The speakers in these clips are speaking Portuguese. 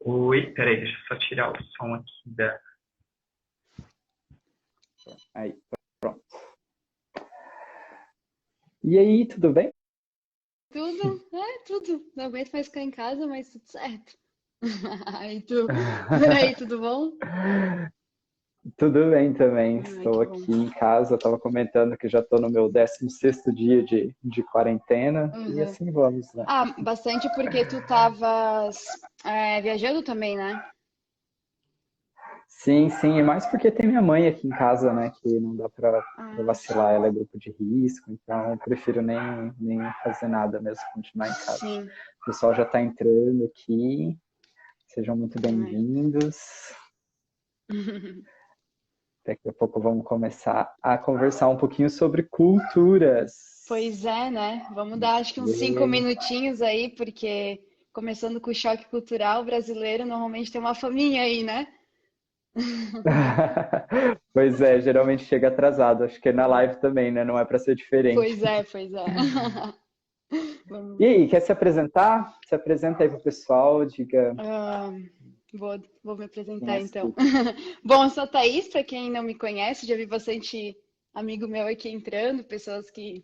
Oi, peraí, deixa eu só tirar o som aqui da. Aí, pronto. E aí, tudo bem? Tudo. Não aguento mais ficar em casa, mas tudo certo. Aí tu, por aí, tudo bom? Tudo bem também. Ai, Estou que bom. aqui em casa. Estava comentando que já estou no meu 16º dia de quarentena. E Uhum. assim vamos, né? Ah, bastante porque tu tavas viajando também, né? Sim, sim. E mais porque tem minha mãe aqui em casa, né? Que não dá para Ah, sim. vacilar. Ela é grupo de risco. Então, eu prefiro nem fazer nada mesmo, continuar em casa. Sim. O pessoal já está entrando aqui. Sejam muito Ai. bem-vindos. Daqui a pouco vamos começar a conversar um pouquinho sobre culturas. Pois é, né? Vamos dar acho que uns 5 minutinhos aí, porque começando com o choque cultural brasileiro, normalmente tem uma faminha aí, né? Pois é, geralmente chega atrasado. Acho que na live também, né? Não é para ser diferente. Pois é. E Vamos. aí, quer se apresentar? Se apresenta aí pro pessoal, diga Ah, vou me quem apresentar és então. tu. Bom, eu sou a Thaís, para quem não me conhece, já vi bastante amigo meu aqui entrando, pessoas que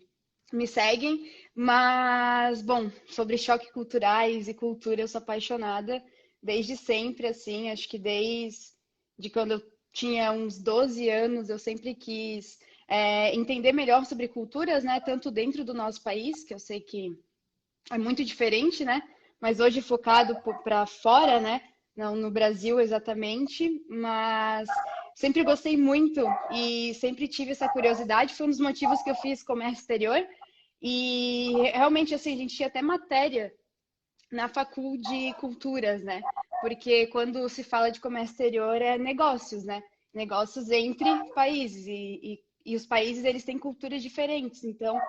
me seguem, mas, bom, sobre choques culturais e cultura, eu sou apaixonada desde sempre, assim, acho que desde quando eu tinha uns 12 anos, eu sempre quis entender melhor sobre culturas, né, tanto dentro do nosso país, que eu sei que é muito diferente, né? Mas hoje focado para fora, né? Não no Brasil exatamente, mas sempre gostei muito e sempre tive essa curiosidade. Foi um dos motivos que eu fiz comércio exterior. E realmente, assim, a gente tinha até matéria na facul de culturas, né? Porque quando se fala de comércio exterior é negócios, né? Negócios entre países e os países eles têm culturas diferentes. Então,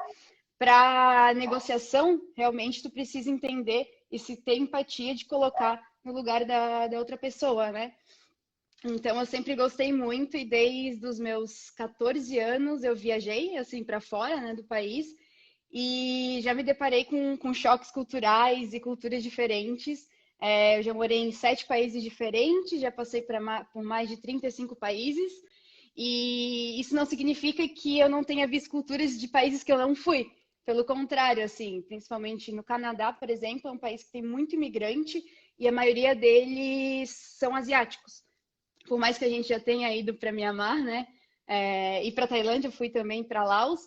para negociação, realmente tu precisa entender e se ter empatia de colocar no lugar da outra pessoa, né? Então eu sempre gostei muito e desde os meus 14 anos eu viajei assim para fora, né, do país e já me deparei com choques culturais e culturas diferentes. Eu já morei em 7 países diferentes, já passei por mais de 35 países e isso não significa que eu não tenha visto culturas de países que eu não fui. Pelo contrário, assim, principalmente no Canadá, por exemplo, é um país que tem muito imigrante e a maioria deles são asiáticos. Por mais que a gente já tenha ido para Mianmar, né? E para Tailândia, eu fui também para Laos.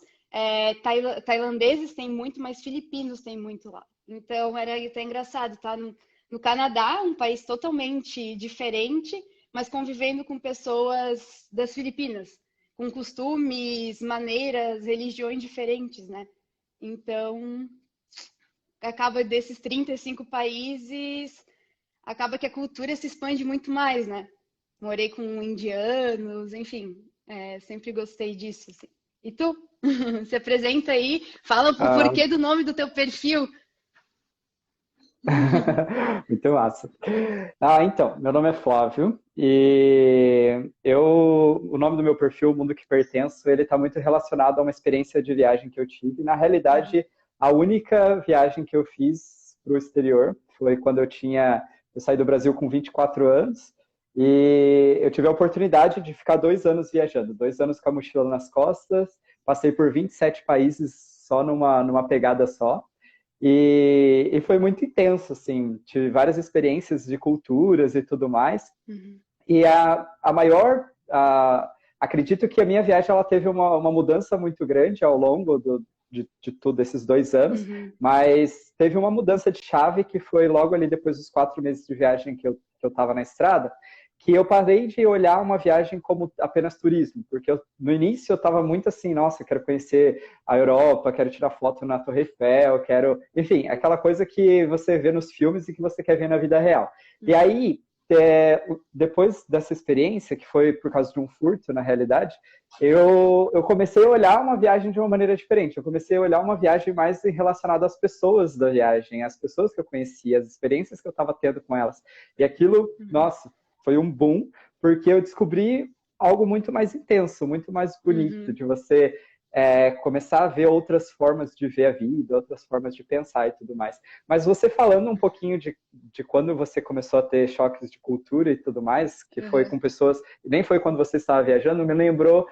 Tailandeses tem muito, mas filipinos tem muito lá. Então era até engraçado, tá? No Canadá, um país totalmente diferente, mas convivendo com pessoas das Filipinas, com costumes, maneiras, religiões diferentes, né? Então, acaba desses 35 países, acaba que a cultura se expande muito mais, né? Morei com indianos, enfim, sempre gostei disso. Assim. E tu? Se apresenta aí, fala o Ah, porquê do nome do teu perfil. muito massa. Ah, então, meu nome é Flávio e o nome do meu perfil, O Mundo que Pertenço, ele está muito relacionado a uma experiência de viagem que eu tive. Na realidade, a única viagem que eu fiz para o exterior foi quando eu saí do Brasil com 24 anos e eu tive a oportunidade de ficar 2 anos viajando, 2 anos com a mochila nas costas, passei por 27 países só numa pegada só. E foi muito intenso, assim, tive várias experiências de culturas e tudo mais. Uhum, E acredito que a minha viagem ela teve uma mudança muito grande ao longo de todos esses 2 anos, uhum, mas teve uma mudança de chave que foi logo ali depois dos 4 meses de viagem que eu estava na estrada, que eu parei de olhar uma viagem como apenas turismo, porque no início eu estava muito assim, nossa, quero conhecer a Europa, quero tirar foto na Torre Eiffel, quero, enfim, aquela coisa que você vê nos filmes e que você quer ver na vida real. E uhum, aí, depois dessa experiência, que foi por causa de um furto, na realidade, eu comecei a olhar uma viagem de uma maneira diferente. Eu comecei a olhar uma viagem mais relacionada às pessoas da viagem, às pessoas que eu conhecia, as experiências que eu estava tendo com elas. E aquilo, uhum, nossa, foi um boom, porque eu descobri algo muito mais intenso, muito mais bonito, uhum, de você começar a ver outras formas de ver a vida, outras formas de pensar e tudo mais. Mas você falando um pouquinho de quando você começou a ter choques de cultura e tudo mais, que foi com pessoas, nem foi quando você estava viajando, me lembrou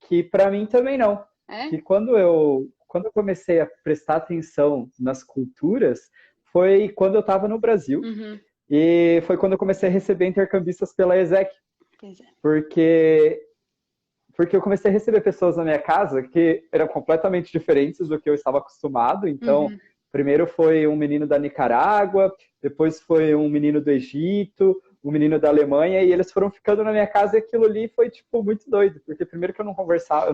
que para mim também não. Que quando eu comecei a prestar atenção nas culturas, foi quando eu estava no Brasil, e foi quando eu comecei a receber intercambistas pela ESEC. Porque eu comecei a receber pessoas na minha casa que eram completamente diferentes do que eu estava acostumado. Então, primeiro foi um menino da Nicarágua, depois foi um menino do Egito, um menino da Alemanha, e eles foram ficando na minha casa, e aquilo ali foi, tipo, muito doido, porque primeiro que eu não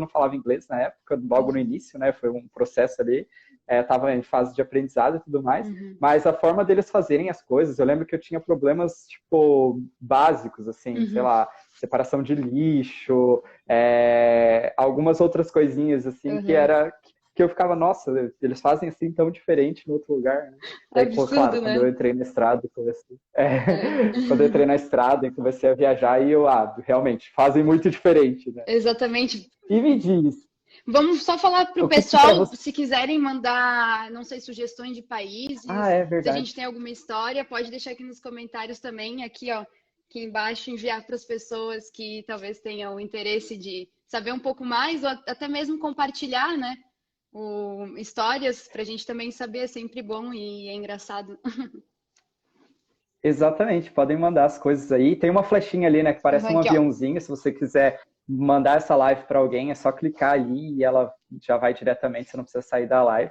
falava inglês na época, logo no início, né, foi um processo ali, estava em fase de aprendizado e tudo mais, mas a forma deles fazerem as coisas, eu lembro que eu tinha problemas, tipo, básicos, assim, sei lá, separação de lixo, algumas outras coisinhas, assim, que eu ficava, nossa, eles fazem assim tão diferente no outro lugar, né? Daí, Absurdo, claro, né? quando eu entrei na estrada e comecei... Quando eu entrei na estrada e comecei a viajar, e eu, realmente, fazem muito diferente, né? Exatamente. E me diz... Vamos só falar para o pessoal, se quiserem mandar, não sei, sugestões de países, se a gente tem alguma história, pode deixar aqui nos comentários também, aqui, ó, aqui embaixo, enviar para as pessoas que talvez tenham interesse de saber um pouco mais, ou até mesmo compartilhar, né? Histórias para a gente também saber, é sempre bom e é engraçado. Exatamente, podem mandar as coisas aí. Tem uma flechinha ali, né, que parece um aviãozinho. Se você quiser mandar essa live para alguém, é só clicar ali e ela já vai diretamente, você não precisa sair da live.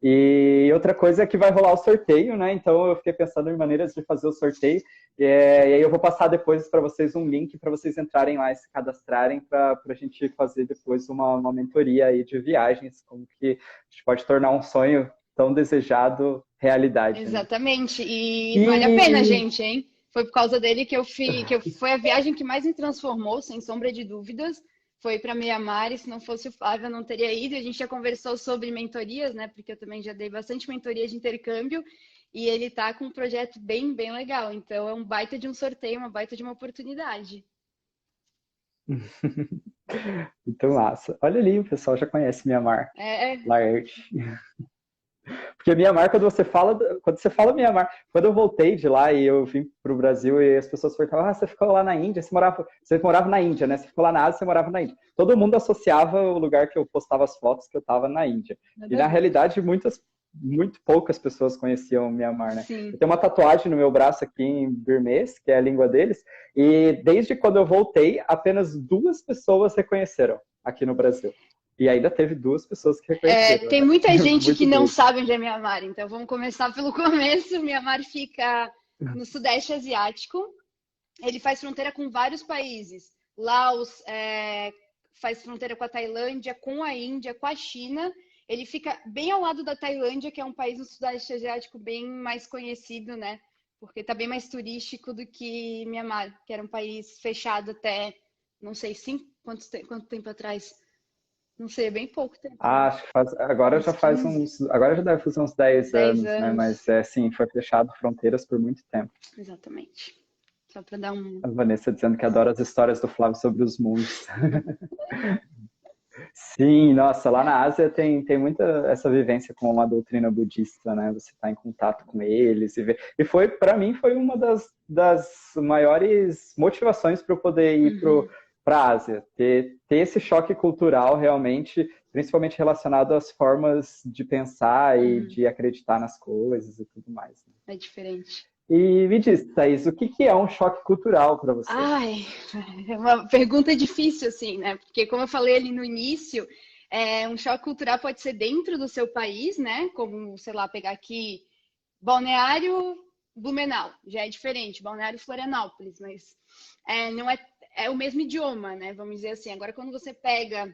E outra coisa é que vai rolar o sorteio, né? Então eu fiquei pensando em maneiras de fazer o sorteio. E aí eu vou passar depois para vocês um link para vocês entrarem lá e se cadastrarem para a gente fazer depois uma mentoria aí de viagens, como que a gente pode tornar um sonho tão desejado realidade. Exatamente. Né? E vale a pena, gente, hein? Foi por causa dele que foi a viagem que mais me transformou, sem sombra de dúvidas. Foi para Mianmar, e se não fosse o Flávio, eu não teria ido. A gente já conversou sobre mentorias, né? Porque eu também já dei bastante mentoria de intercâmbio. E ele tá com um projeto bem, bem legal. Então, é um baita de um sorteio, uma baita de uma oportunidade. Muito massa. Olha ali, o pessoal já conhece Mianmar. Laerte. Porque Mianmar, quando você fala Mianmar, quando eu voltei de lá e eu vim para o Brasil e as pessoas perguntavam, você ficou lá na Índia? Você morava na Índia, né? Você ficou lá na Ásia, você morava na Índia. Todo mundo associava o lugar que eu postava as fotos que eu estava na Índia. E na realidade, muito poucas pessoas conheciam Mianmar, né? Sim. Eu tenho uma tatuagem no meu braço aqui em birmês, que é a língua deles, e desde quando eu voltei, apenas 2 pessoas reconheceram aqui no Brasil. E ainda teve 2 pessoas que reconheceram. Tem muita gente que não doido. sabe onde é Mianmar, então vamos começar pelo começo. Mianmar fica no Sudeste Asiático. Ele faz fronteira com vários países. Laos faz fronteira com a Tailândia, com a Índia, com a China. Ele fica bem ao lado da Tailândia, que é um país no Sudeste Asiático bem mais conhecido, né? Porque está bem mais turístico do que Mianmar, que era um país fechado até, não sei, quanto tempo atrás? Não sei, é bem pouco tempo. Acho que agora já deve fazer uns 10 anos, né? Mas sim, foi fechado fronteiras por muito tempo. Exatamente. Só para dar um... A Vanessa dizendo que adora as histórias do Flávio sobre os mundos. Sim, nossa, lá na Ásia tem muita essa vivência com a doutrina budista, né? Você está em contato com eles e ver. E para mim, foi uma das maiores motivações para eu poder ir para a Ásia, ter esse choque cultural realmente, principalmente relacionado às formas de pensar e de acreditar nas coisas e tudo mais. Né? É diferente. E me diz, Thaís, o que é um choque cultural para você? Ai, é uma pergunta difícil, assim, né? Porque, como eu falei ali no início, um choque cultural pode ser dentro do seu país, né? Como, sei lá, pegar aqui Balneário Blumenau, já é diferente, Balneário Florianópolis, mas não é o mesmo idioma, né? Vamos dizer assim. Agora, quando você pega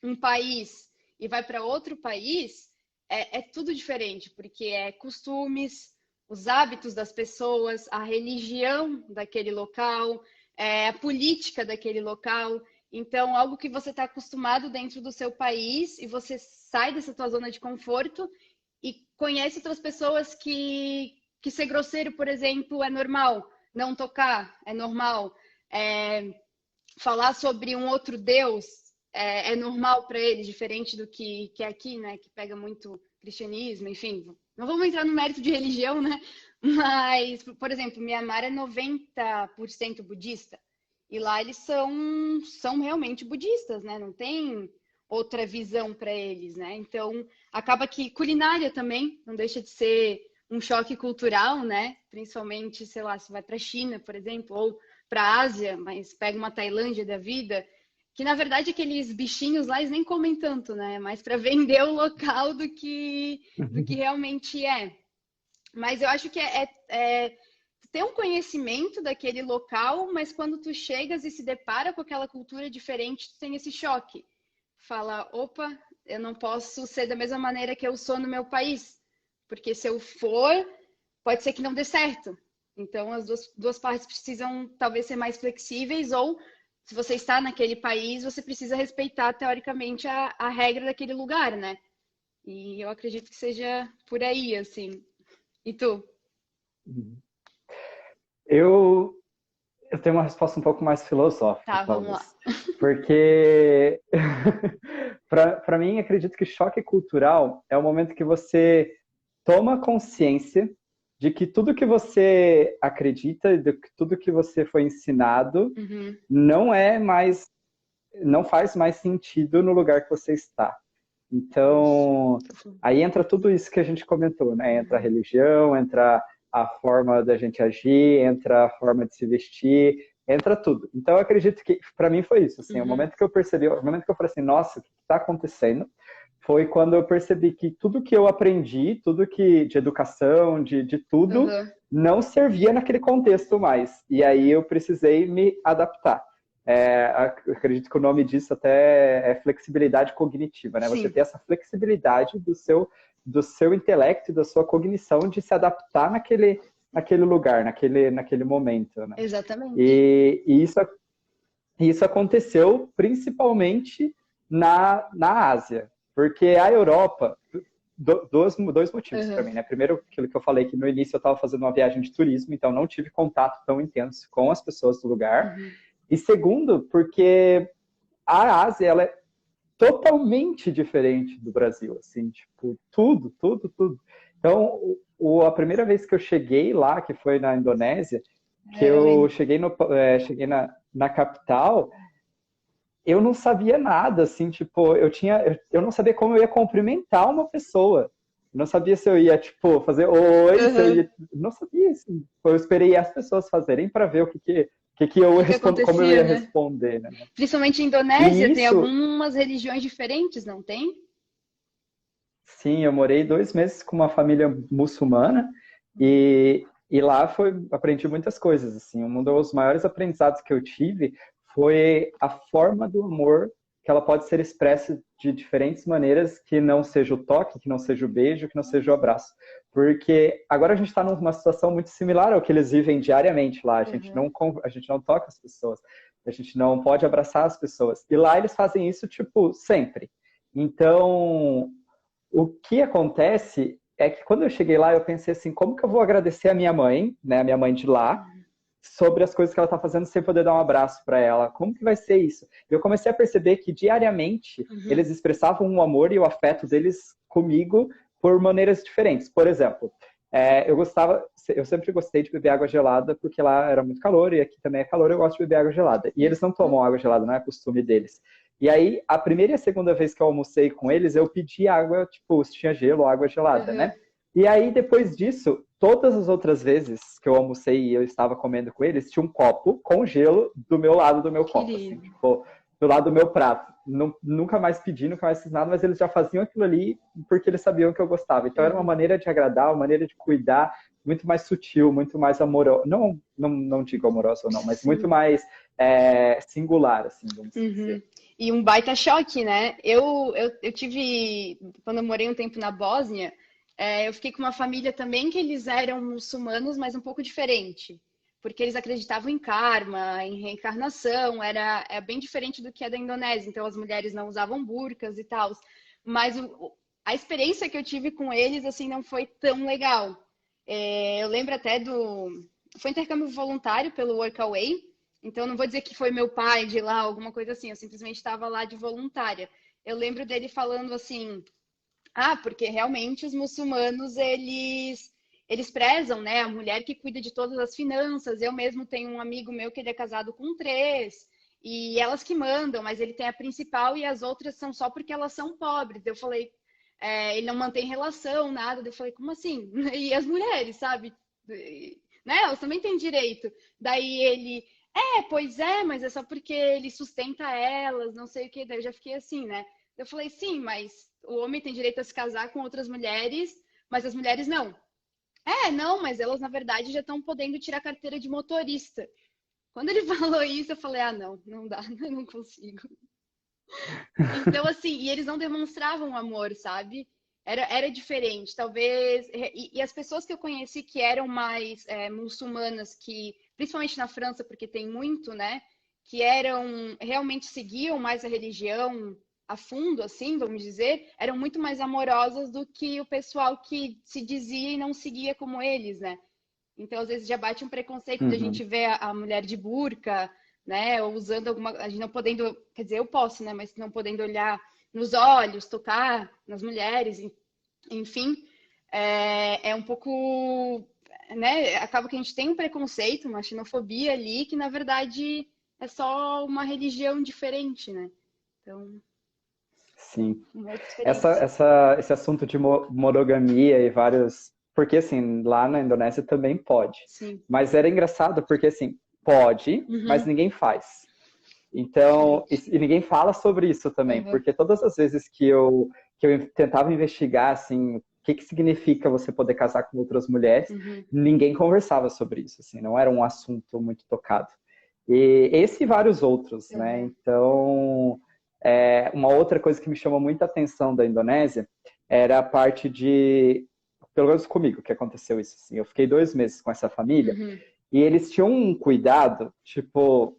um país e vai para outro país, é tudo diferente, porque é costumes, os hábitos das pessoas, a religião daquele local, a política daquele local. Então, algo que você está acostumado dentro do seu país e você sai dessa tua zona de conforto e conhece outras pessoas que ser grosseiro, por exemplo, é normal. Não tocar é normal. Falar sobre um outro Deus é normal para eles, diferente do que é aqui, né? Que pega muito cristianismo, enfim. Não vamos entrar no mérito de religião, né? Mas, por exemplo, Mianmar é 90% budista. E lá eles são realmente budistas, né? Não tem outra visão para eles, né? Então, acaba que culinária também não deixa de ser um choque cultural, né? Principalmente, sei lá, se vai para a China, por exemplo, ou para a Ásia, mas pega uma Tailândia da vida, que na verdade aqueles bichinhos lá eles nem comem tanto, né? Mais para vender o local do que realmente é. Mas eu acho que é ter um conhecimento daquele local, mas quando tu chegas e se depara com aquela cultura diferente, tu tem esse choque. Fala, opa, eu não posso ser da mesma maneira que eu sou no meu país, porque se eu for, pode ser que não dê certo. Então, as duas partes precisam talvez ser mais flexíveis, ou se você está naquele país, você precisa respeitar, teoricamente, a regra daquele lugar, né? E eu acredito que seja por aí, assim. E tu? Eu, eu tenho uma resposta um pouco mais filosófica, Tá, vamos lá. talvez. Porque, para mim, acredito que choque cultural é o momento que você toma consciência de que tudo que você acredita, de que tudo que você foi ensinado, Uhum. não faz mais sentido no lugar que você está. Então, aí entra tudo isso que a gente comentou, né? Entra a religião, entra a forma da gente agir, entra a forma de se vestir, entra tudo. Então, eu acredito que, para mim, foi isso. Assim, o momento que eu percebi, o momento que eu falei assim, nossa, o que está acontecendo? Foi quando eu percebi que tudo que eu aprendi, tudo que de educação, de tudo, Uhum. não servia naquele contexto mais. E aí eu precisei me adaptar. Acredito que o nome disso até é flexibilidade cognitiva, né? Você Sim, ter essa flexibilidade do seu intelecto e da sua cognição de se adaptar naquele lugar, naquele momento, né? exatamente. E isso aconteceu principalmente na Ásia, porque a Europa, dois motivos para Uhum. mim, né? Primeiro, aquilo que eu falei, que no início eu estava fazendo uma viagem de turismo, então não tive contato tão intenso com as pessoas do lugar. Uhum. E segundo, porque a Ásia, ela é totalmente diferente do Brasil, assim, tipo, tudo, tudo, tudo. Então, a primeira vez que eu cheguei lá, que foi na Indonésia, que Eu eu lembro. cheguei na capital, eu não sabia nada, assim, tipo, eu não sabia como eu ia cumprimentar uma pessoa. Eu não sabia se eu ia, tipo, fazer oi, se eu Uhum. ia. Não sabia, assim. Eu esperei as pessoas fazerem para ver O que que como eu acontecia, ia né? responder, né? Principalmente em E Indonésia, tem nisso, algumas religiões diferentes, não tem? sim, eu morei 2 meses com uma família muçulmana Uhum. e lá aprendi muitas coisas, assim. Um dos maiores aprendizados que eu tive foi a forma do amor que ela pode ser expressa de diferentes maneiras, que não seja o toque, que não seja o beijo, que não seja o abraço. Porque agora a gente está numa situação muito similar ao que eles vivem diariamente lá. Uhum. A gente não toca as pessoas, a gente não pode abraçar as pessoas. E lá eles fazem isso, tipo, sempre. Então, o que acontece é que quando eu cheguei lá, eu pensei assim, como que eu vou agradecer a minha mãe, né, a minha mãe de lá, sobre as coisas que ela está fazendo sem poder dar um abraço para ela? Como que vai ser isso? E eu comecei a perceber que diariamente Uhum. eles expressavam o amor e o afeto deles comigo por maneiras diferentes. Por exemplo, eu sempre gostei de beber água gelada porque lá era muito calor e aqui também é calor, eu gosto de beber água gelada. E eles não tomam água gelada, não é costume deles. E aí, a primeira e a segunda vez que eu almocei com eles, eu pedi água, tipo, se tinha gelo ou água gelada, Uhum. né? E aí, depois disso, todas as outras vezes que eu almocei e eu estava comendo com eles, tinha um copo com gelo do meu lado do meu copo, assim, Querido. tipo, do lado do meu prato. Nunca mais pedi, nunca mais fiz nada, mas eles já faziam aquilo ali porque eles sabiam que eu gostava. Então, era uma Uhum. maneira de agradar, uma maneira de cuidar, muito mais sutil, muito mais amorosa. Não digo amorosa ou não, mas muito Sim. mais singular, assim, vamos Uhum. dizer. E um baita choque, né? Eu tive, quando eu morei um tempo na Bósnia, eu fiquei com uma família também que eles eram muçulmanos, mas um pouco diferente. Porque eles acreditavam em karma, em reencarnação, é bem diferente do que é da Indonésia. Então as mulheres não usavam burcas e tal. Mas a experiência que eu tive com eles, assim, não foi tão legal. Eu lembro até foi intercâmbio voluntário pelo Workaway. Então, eu não vou dizer que foi meu pai de lá, alguma coisa assim. Eu simplesmente estava lá de voluntária. Eu lembro dele falando assim, porque realmente os muçulmanos, eles prezam, né, a mulher que cuida de todas as finanças. Eu mesmo tenho um amigo meu que ele é casado com 3, e elas que mandam, mas ele tem a principal e as outras são só porque elas são pobres. Eu falei, ele não mantém relação, nada. Eu falei, como assim? E as mulheres, sabe? Né? Elas também têm direito. Daí ele, pois é, mas é só porque ele sustenta elas, não sei o que. Daí eu já fiquei assim, né? Eu falei, sim, mas o homem tem direito a se casar com outras mulheres, mas as mulheres não. Não, mas elas, na verdade, já estão podendo tirar carteira de motorista. Quando ele falou isso, eu falei, não dá, eu não consigo. Então, assim, e eles não demonstravam amor, sabe? Era diferente, talvez. E as pessoas que eu conheci que eram mais muçulmanas, que, principalmente na França, porque tem muito, né? Que realmente seguiam mais a religião a fundo, assim, vamos dizer, eram muito mais amorosas do que o pessoal que se dizia e não seguia como eles, né? Então, às vezes, já bate um preconceito de a gente ver a mulher de burca, né? Ou usando a gente não podendo, quer dizer, eu posso, né? Mas não podendo olhar nos olhos, tocar nas mulheres, enfim, é um pouco, né? Acaba que a gente tem um preconceito, uma xenofobia ali, que na verdade é só uma religião diferente, né? Então, Sim. uma outra experiência. Esse assunto de monogamia e vários... Porque, assim, lá na Indonésia também pode. Sim. Mas era engraçado porque, assim, pode, mas ninguém faz. Então, e ninguém fala sobre isso também. Porque todas as vezes que eu tentava investigar, assim, o que significa você poder casar com outras mulheres, ninguém conversava sobre isso, assim, não era um assunto muito tocado. E esse e vários outros, né? Então, uma outra coisa que me chamou muita atenção da Indonésia era a parte de, pelo menos comigo, que aconteceu isso, assim. Eu fiquei 2 meses com essa família e eles tinham um cuidado, tipo,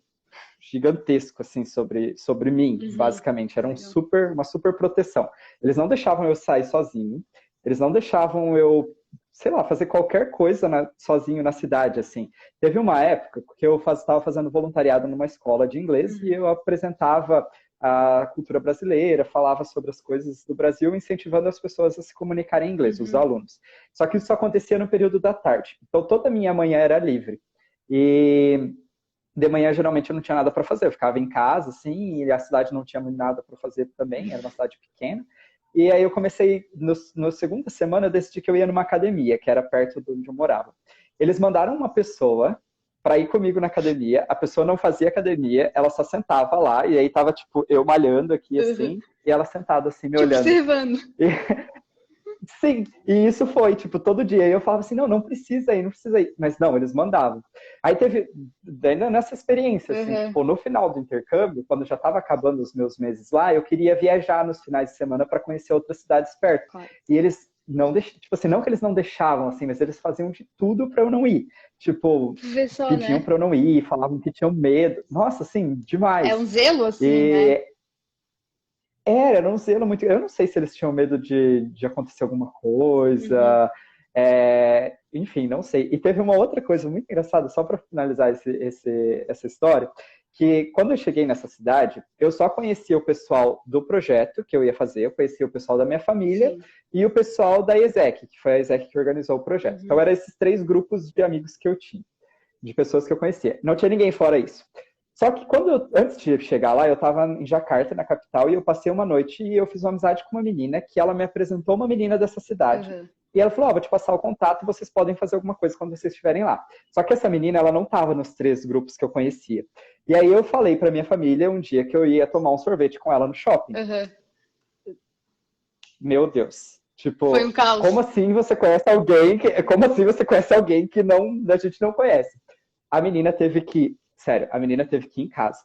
gigantesco, assim, sobre mim, basicamente. Era uma super proteção. Eles não deixavam eu sair sozinho, eles não deixavam eu, sei lá, fazer qualquer coisa sozinho na cidade, assim. Teve uma época que eu estava fazendo voluntariado numa escola de inglês e eu apresentava a cultura brasileira, falava sobre as coisas do Brasil, incentivando as pessoas a se comunicarem em inglês, os alunos. Só que isso acontecia no período da tarde. Então, toda a minha manhã era livre. E de manhã, geralmente, eu não tinha nada para fazer. Eu ficava em casa, assim, e a cidade não tinha nada para fazer também. Era uma cidade pequena. E aí eu comecei, na segunda semana, eu decidi que eu ia numa academia, que era perto de onde eu morava. Eles mandaram uma pessoa para ir comigo na academia. A pessoa não fazia academia, ela só sentava lá, e aí tava, tipo, eu malhando aqui, assim, e ela sentada, assim, me olhando. Observando. Sim, e isso foi, tipo, todo dia. E eu falava assim, não precisa ir, não precisa ir. Mas não, eles mandavam. Aí teve, ainda nessa experiência, assim, tipo, no final do intercâmbio, quando já estava acabando os meus meses lá, eu queria viajar nos finais de semana para conhecer outras cidades perto. Claro. E eles não deixavam, tipo assim, não que eles não deixavam, assim, mas eles faziam de tudo para eu não ir. Tipo, pediam para eu não ir, falavam que tinham medo. Nossa, assim, demais. É um zelo, assim, né? Era um zelo muito... Eu não sei se eles tinham medo de acontecer alguma coisa. Enfim, não sei. E teve uma outra coisa muito engraçada, só para finalizar essa história, que quando eu cheguei nessa cidade, eu só conhecia o pessoal do projeto que eu ia fazer, eu conhecia o pessoal da minha família e o pessoal da ESEC, que foi a ESEC que organizou o projeto. Então, eram esses 3 grupos de amigos que eu tinha, de pessoas que eu conhecia. Não tinha ninguém fora isso. Só que antes de chegar lá, eu estava em Jacarta, na capital, e eu passei uma noite e eu fiz uma amizade com uma menina, que ela me apresentou uma menina dessa cidade. E ela falou, vou te passar o contato, vocês podem fazer alguma coisa quando vocês estiverem lá. Só que essa menina, ela não estava nos 3 grupos que eu conhecia. E aí eu falei para minha família um dia que eu ia tomar um sorvete com ela no shopping. Meu Deus. Tipo, foi um caos. Como assim você conhece alguém que a gente não conhece? A menina teve que... Sério, a menina teve que ir em casa.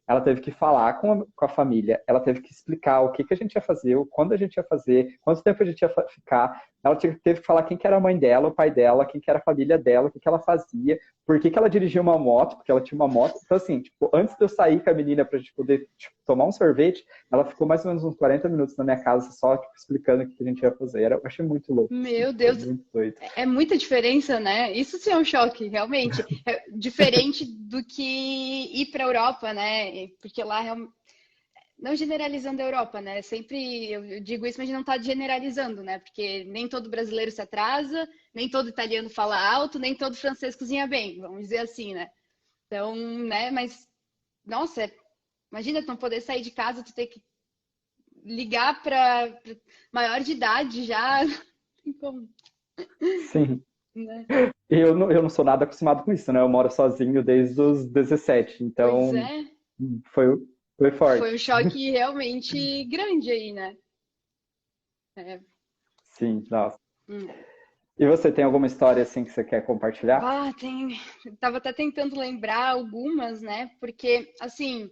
ela teve que falar com a família, ela teve que explicar o que que a gente ia fazer, quando a gente ia fazer, quanto tempo a gente ia ficar. Ela teve que falar quem que era a mãe dela, o pai dela, quem que era a família dela, o que que ela fazia, por que que ela dirigia uma moto, porque ela tinha uma moto. Então, assim, tipo, antes de eu sair com a menina pra gente poder, tipo, tomar um sorvete, ela ficou mais ou menos uns 40 minutos na minha casa só, tipo, explicando o que que a gente ia fazer. Eu achei muito louco, assim, Meu foi Deus, muito doido. é muita diferença, né? Isso sim é um choque, realmente. É diferente do que ir para a Europa, né? Porque lá não generalizando a Europa, né? Sempre eu digo isso, mas a gente não está generalizando, né? Porque nem todo brasileiro se atrasa, nem todo italiano fala alto, nem todo francês cozinha bem, vamos dizer assim, né? Então, né? Mas, nossa, imagina tu não poder sair de casa, tu ter que ligar para maior de idade já. Como, Sim. né? Eu não sou nada acostumado com isso, né? Eu moro sozinho desde os 17, Pois então é, foi, foi foi um forte. choque realmente grande aí, né? É, Sim, nossa. hum. E você tem alguma história assim que você quer compartilhar? Bah, tem. Tava até tentando lembrar algumas, né? Porque, assim,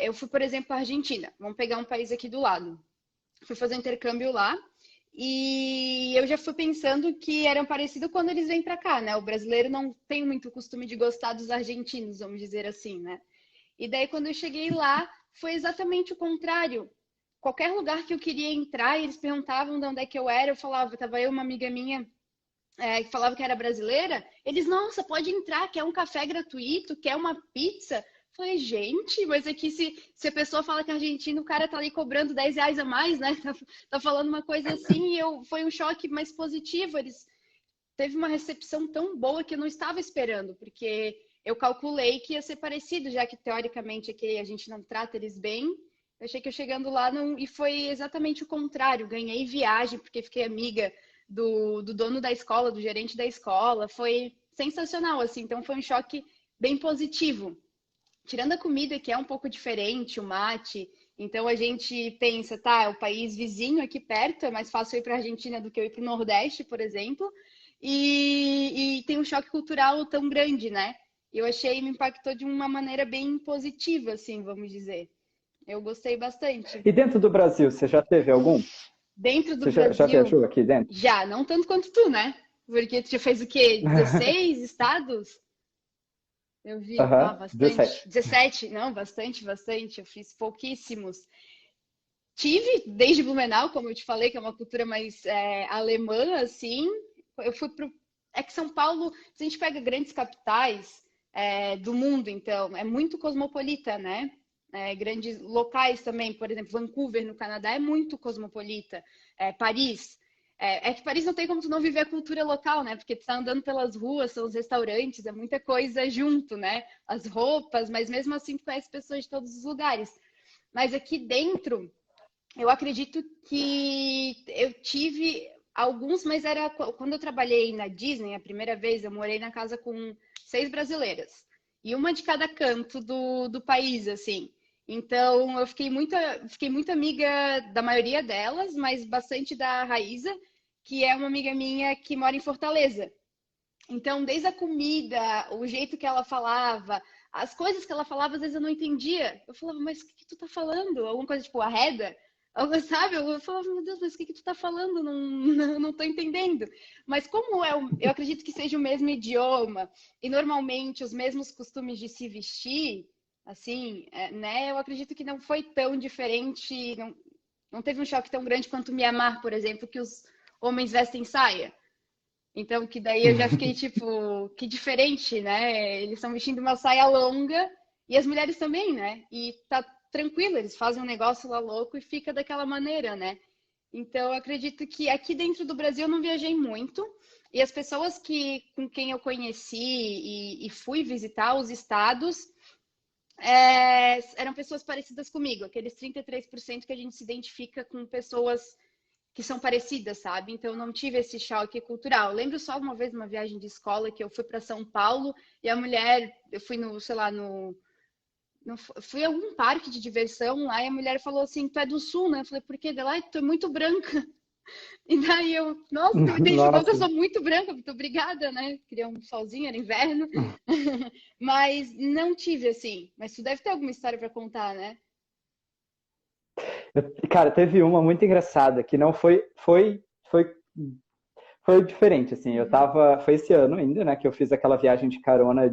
eu fui, por exemplo, à Argentina. Vamos pegar um país aqui do lado. Fui fazer intercâmbio lá e eu já fui pensando que eram parecidos quando eles vêm para cá, né? O brasileiro não tem muito costume de gostar dos argentinos, vamos dizer assim, né? E daí, quando eu cheguei lá, foi exatamente o contrário. Qualquer lugar que eu queria entrar, eles perguntavam de onde é que eu era, eu falava, tava eu, uma amiga minha, que falava que era brasileira, eles, nossa, pode entrar, quer um café gratuito, quer uma pizza. Eu falei, gente, mas aqui se a pessoa fala que é argentino, o cara tá ali cobrando R$ 10 a mais, né? Tá falando uma coisa assim, foi um choque mais positivo. Eles teve uma recepção tão boa que eu não estava esperando, porque eu calculei que ia ser parecido, já que teoricamente aqui a gente não trata eles bem. Eu achei que eu chegando lá não... E foi exatamente o contrário. Ganhei viagem, porque fiquei amiga do dono da escola, do gerente da escola. Foi sensacional, assim. Então foi um choque bem positivo. Tirando a comida, que é um pouco diferente, o mate. Então a gente pensa, tá, é o país vizinho aqui perto, é mais fácil ir para a Argentina do que eu ir para o Nordeste, por exemplo. E tem um choque cultural tão grande, né? Eu achei, me impactou de uma maneira bem positiva, assim, vamos dizer. Eu gostei bastante. E dentro do Brasil, você já teve algum? Dentro do Você já Brasil, viajou aqui dentro? já, não tanto quanto tu, né? Porque tu já fez o quê? 16 estados? Eu vi, ah, Aham, bastante. 17. 17? Não, bastante, bastante. Eu fiz pouquíssimos. Tive desde Blumenau, como eu te falei, que é uma cultura mais alemã, assim. Eu fui pro. É que São Paulo, se a gente pega grandes capitais do mundo, então, é muito cosmopolita, né? Grandes locais também, por exemplo, Vancouver, no Canadá, é muito cosmopolita. Paris. Que Paris não tem como tu não viver a cultura local, né? Porque tu tá andando pelas ruas, são os restaurantes, é muita coisa junto, né? As roupas, mas mesmo assim tu conhece pessoas de todos os lugares. Mas aqui dentro, eu acredito que eu tive alguns, mas era quando eu trabalhei na Disney, a primeira vez, eu morei na casa com 6 brasileiras. E uma de cada canto do país, assim. Então, eu fiquei muito amiga da maioria delas, mas bastante da Raíza, que é uma amiga minha que mora em Fortaleza. Então, desde a comida, o jeito que ela falava, as coisas que ela falava, às vezes eu não entendia. Eu falava, mas o que tu tá falando? Alguma coisa tipo arreda? Algo, sabe? Eu falava, meu Deus, mas o que tu tá falando? Não, não tô entendendo. Mas como eu acredito que seja o mesmo idioma e normalmente os mesmos costumes de se vestir, assim, né? Eu acredito que não foi tão diferente, não teve um choque tão grande quanto Mianmar, por exemplo, que os homens vestem saia. Então, que daí eu já fiquei tipo, que diferente, né? Eles estão vestindo uma saia longa e as mulheres também, né? E tá tranquilo, eles fazem um negócio lá louco e fica daquela maneira, né? Então, eu acredito que aqui dentro do Brasil eu não viajei muito. E as pessoas com quem eu conheci e fui visitar os estados eram pessoas parecidas comigo, aqueles 33% que a gente se identifica com pessoas que são parecidas, sabe? Então, eu não tive esse choque cultural. Eu lembro só uma vez, numa viagem de escola, que eu fui para São Paulo e a mulher, eu fui no, sei lá, fui a algum parque de diversão lá e a mulher falou assim: Tu é do sul, né? Eu falei: Por quê? Dela, tu é muito branca. E daí eu, nossa, me identificou que eu Nossa. sou muito branca, muito obrigada, né? Queria um solzinho, era inverno. Mas não tive assim. Mas tu deve ter alguma história para contar, né? Cara, teve uma muito engraçada que não foi foi diferente, assim. Uhum, Foi esse ano ainda, né, que eu fiz aquela viagem de carona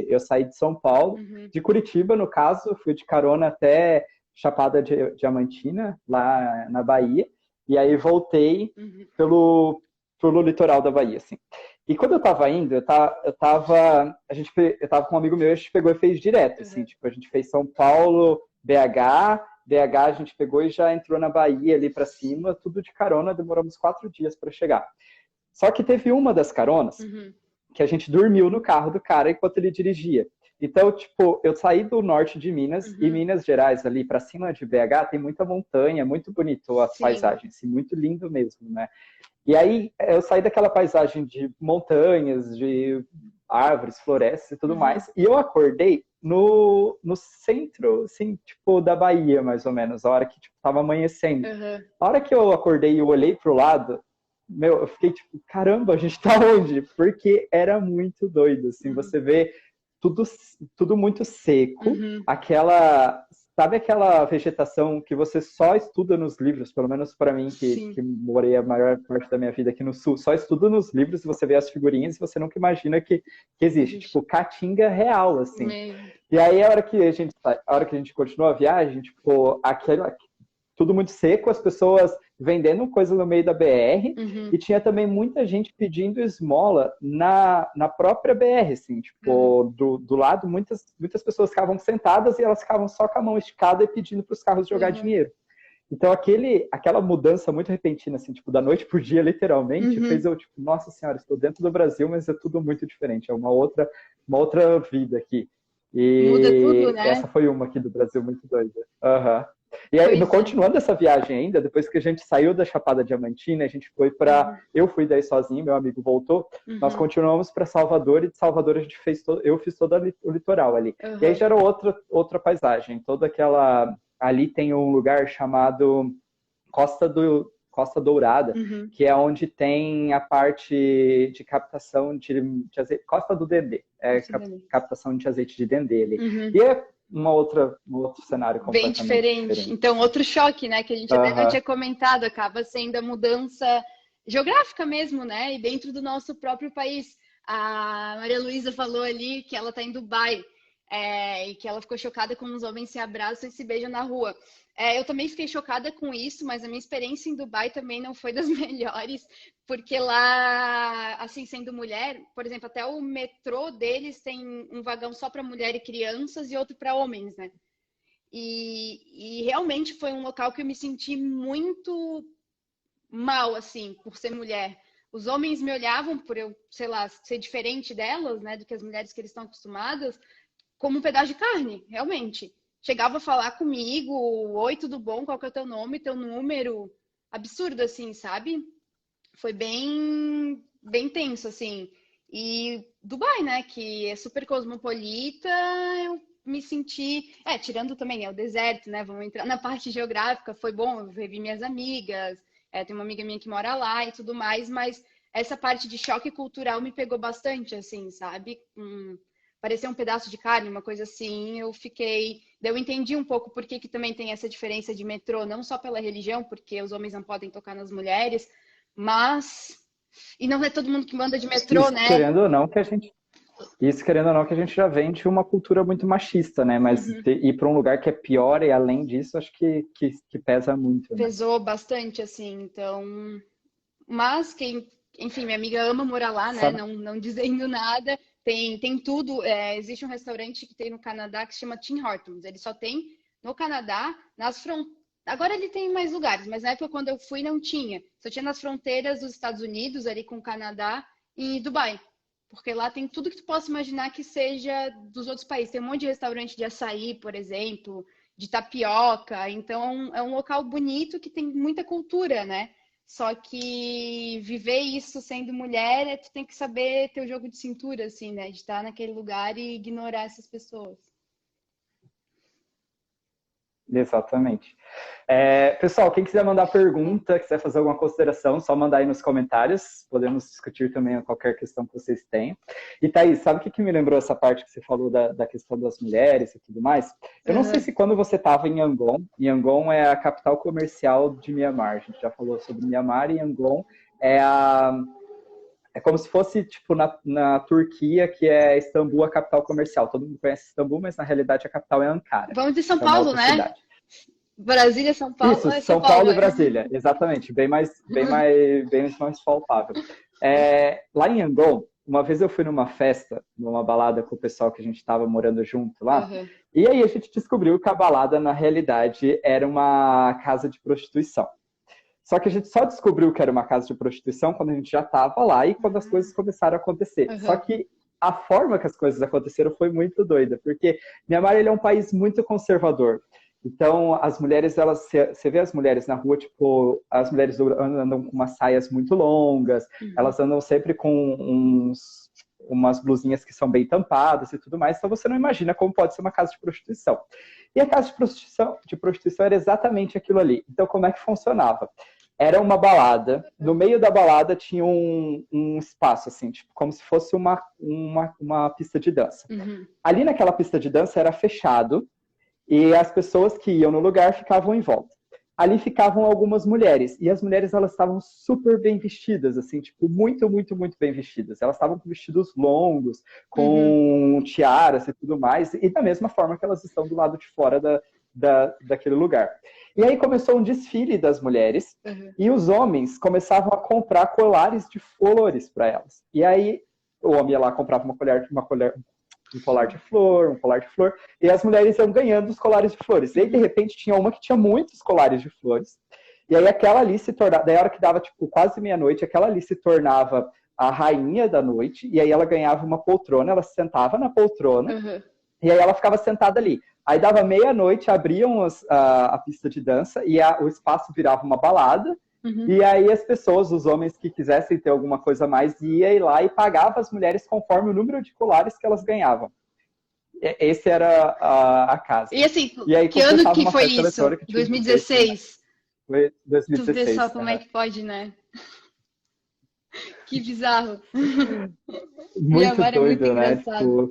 eu saí de São Paulo, uhum, de Curitiba, no caso, fui de carona até Diamantina, lá na Bahia, e aí voltei uhum, pelo litoral da Bahia, assim. E quando eu tava indo, eu tava com um amigo meu, a gente pegou e fez direto, assim, uhum, tipo, a gente fez São Paulo, BH a gente pegou e já entrou na Bahia ali para cima, tudo de carona, demoramos 4 dias para chegar. Só que teve uma das caronas uhum. que a gente dormiu no carro do cara enquanto ele dirigia. Então, tipo, eu saí do norte de Minas e Uhum. Minas Gerais, ali para cima de BH, tem muita montanha, muito bonito as Sim. paisagens, assim, muito lindo mesmo, né? E aí eu saí daquela paisagem de montanhas, de árvores, florestas e tudo Uhum. mais, e eu acordei no centro, assim, tipo, da Bahia, mais ou menos, a hora que, tipo, tava amanhecendo. Uhum. A hora que eu acordei e eu olhei pro lado, meu, eu fiquei tipo, caramba, a gente tá onde? Porque era muito doido, assim, Uhum. você vê tudo, tudo muito seco, Uhum. sabe aquela vegetação que você só estuda nos livros, pelo menos para mim, que Sim. morei a maior parte da minha vida aqui no sul, só estudo nos livros, você vê as figurinhas e você nunca imagina que existe, Existe. tipo, caatinga real, assim. Meio. E aí, a hora que a gente continuou a viagem, tipo, tudo muito seco, as pessoas vendendo coisa no meio da BR, Uhum. e tinha também muita gente pedindo esmola na própria BR, assim, Uhum. tipo, do lado, muitas pessoas ficavam sentadas e elas ficavam só com a mão esticada e pedindo para os carros jogar Uhum. dinheiro. Então, aquela mudança muito repentina, assim, tipo, da noite por dia, literalmente, fez Uhum. eu, tipo, nossa senhora, estou dentro do Brasil, mas é tudo muito diferente, é uma outra vida aqui. Muda tudo, E né? essa foi uma aqui do Brasil muito doida. Aham. E aí, Pois é. continuando essa viagem ainda, depois que a gente saiu da Chapada Diamantina, a gente foi para. Uhum. Eu fui daí sozinho, meu amigo voltou. Nós Uhum. continuamos para Salvador e de Salvador a gente eu fiz todo o litoral ali. E aí Uhum. já era outra paisagem, toda aquela. Ali tem um lugar chamado Costa Dourada, Uhum. que é onde tem a parte de captação de azeite, Costa do Dendê, Posso entender. captação de azeite de dendê ali. Uhum. E é um outro cenário Bem completamente diferente. diferente. Então, outro choque, né, que a gente até não Aham. tinha comentado, acaba sendo a mudança geográfica mesmo, né, e dentro do nosso próprio país. A Maria Luísa falou ali que ela está em Dubai, e que ela ficou chocada quando os homens se abraçam e se beijam na rua. Eu também fiquei chocada com isso, mas a minha experiência em Dubai também não foi das melhores, porque lá, assim, sendo mulher, por exemplo, até o metrô deles tem um vagão só para mulher e crianças e outro para homens, né? E realmente foi um local que eu me senti muito mal, assim, por ser mulher. Os homens me olhavam por eu, sei lá, ser diferente delas, né, do que as mulheres que eles estão acostumadas, como um pedaço de carne, realmente. Chegava a falar comigo, oi, tudo bom? Qual que é o teu nome, teu número? Absurdo, assim, sabe? Foi bem tenso, assim. E Dubai, né, que é super cosmopolita, eu me senti, tirando também, o deserto, né, vamos entrar na parte geográfica, foi bom, eu revi minhas amigas, tem uma amiga minha que mora lá e tudo mais, mas essa parte de choque cultural me pegou bastante, assim, sabe? Parecia um pedaço de carne, uma coisa assim, eu entendi um pouco por que também tem essa diferença de metrô, não só pela religião, porque os homens não podem tocar nas mulheres, mas. E não é todo mundo que manda de metrô, Isso né? querendo ou não que a gente Isso, querendo ou não, que a gente já vem de uma cultura muito machista, né? Mas Uhum. ir para um lugar que é pior e além disso, acho que pesa muito, né? Pesou bastante, assim, então. Mas enfim, minha amiga ama morar lá, né? Sabe? Não dizendo nada. Tem tudo. Existe um restaurante que tem no Canadá que se chama Tim Hortons. Ele só tem no Canadá, nas fronteiras. Agora ele tem em mais lugares, mas na época quando eu fui não tinha. Só tinha nas fronteiras dos Estados Unidos, ali com o Canadá e Dubai. Porque lá tem tudo que tu possa imaginar que seja dos outros países. Tem um monte de restaurante de açaí, por exemplo, de tapioca. Então é um local bonito que tem muita cultura, né? Só que viver isso sendo mulher, tu tem que saber ter o jogo de cintura, assim, né? De estar naquele lugar e ignorar essas pessoas. Exatamente. Pessoal, quem quiser mandar pergunta, quiser fazer alguma consideração, só mandar aí nos comentários. Podemos discutir também qualquer questão que vocês tenham. E Thaís, sabe o que me lembrou essa parte que você falou da questão das mulheres e tudo mais? Eu não sei se quando você estava em Yangon é a capital comercial de Mianmar. A gente já falou sobre Mianmar, e Yangon é como se fosse, tipo, na Turquia, que é Istambul, a capital comercial. Todo mundo conhece Istambul, mas na realidade a capital é Ankara. Vamos de São Paulo, né? Cidade. Brasília, São Paulo. Isso, São Paulo e Brasília, exatamente. Bem mais palpável. Lá em Yangon, uma vez eu fui numa festa, numa balada com o pessoal que a gente estava morando junto lá, e aí a gente descobriu que a balada, na realidade, era uma casa de prostituição. Só que a gente só descobriu que era uma casa de prostituição quando a gente já estava lá e quando as coisas começaram a acontecer. Só que a forma que as coisas aconteceram foi muito doida, porque Myanmar ele é um país muito conservador. Então, as mulheres, você vê as mulheres na rua, tipo, as mulheres andam com umas saias muito longas, elas andam sempre com umas blusinhas que são bem tampadas e tudo mais, então você não imagina como pode ser uma casa de prostituição. E a casa de prostituição era exatamente aquilo ali. Então, como é que funcionava? Era uma balada, no meio da balada tinha um espaço, assim, tipo, como se fosse uma pista de dança. Ali naquela pista de dança era fechado, e as pessoas que iam no lugar ficavam em volta. Ali ficavam algumas mulheres, e as mulheres elas estavam super bem vestidas, assim, tipo, muito, muito, muito bem vestidas. Elas estavam com vestidos longos, com tiaras e tudo mais, e da mesma forma que elas estão do lado de fora daquele lugar. E aí começou um desfile das mulheres, e os homens começavam a comprar colares de flores para elas. E aí o homem ia lá, comprava um colar de flor, e as mulheres iam ganhando os colares de flores. E aí, de repente, tinha uma que tinha muitos colares de flores, e aí aquela ali se tornava, daí a hora que dava, tipo, quase meia-noite, aquela ali se tornava a rainha da noite, e aí ela ganhava uma poltrona, ela se sentava na poltrona, e aí ela ficava sentada ali. Aí dava meia-noite, abriam a pista de dança, e o espaço virava uma balada, e aí as pessoas, os homens que quisessem ter alguma coisa a mais, iam lá e pagavam as mulheres conforme o número de colares que elas ganhavam. Esse era a casa. E assim, e aí, que ano que foi isso? 2016? Foi 2016. Tu vê só como é que pode, né? Que bizarro. Muito doido, é muito né? engraçado.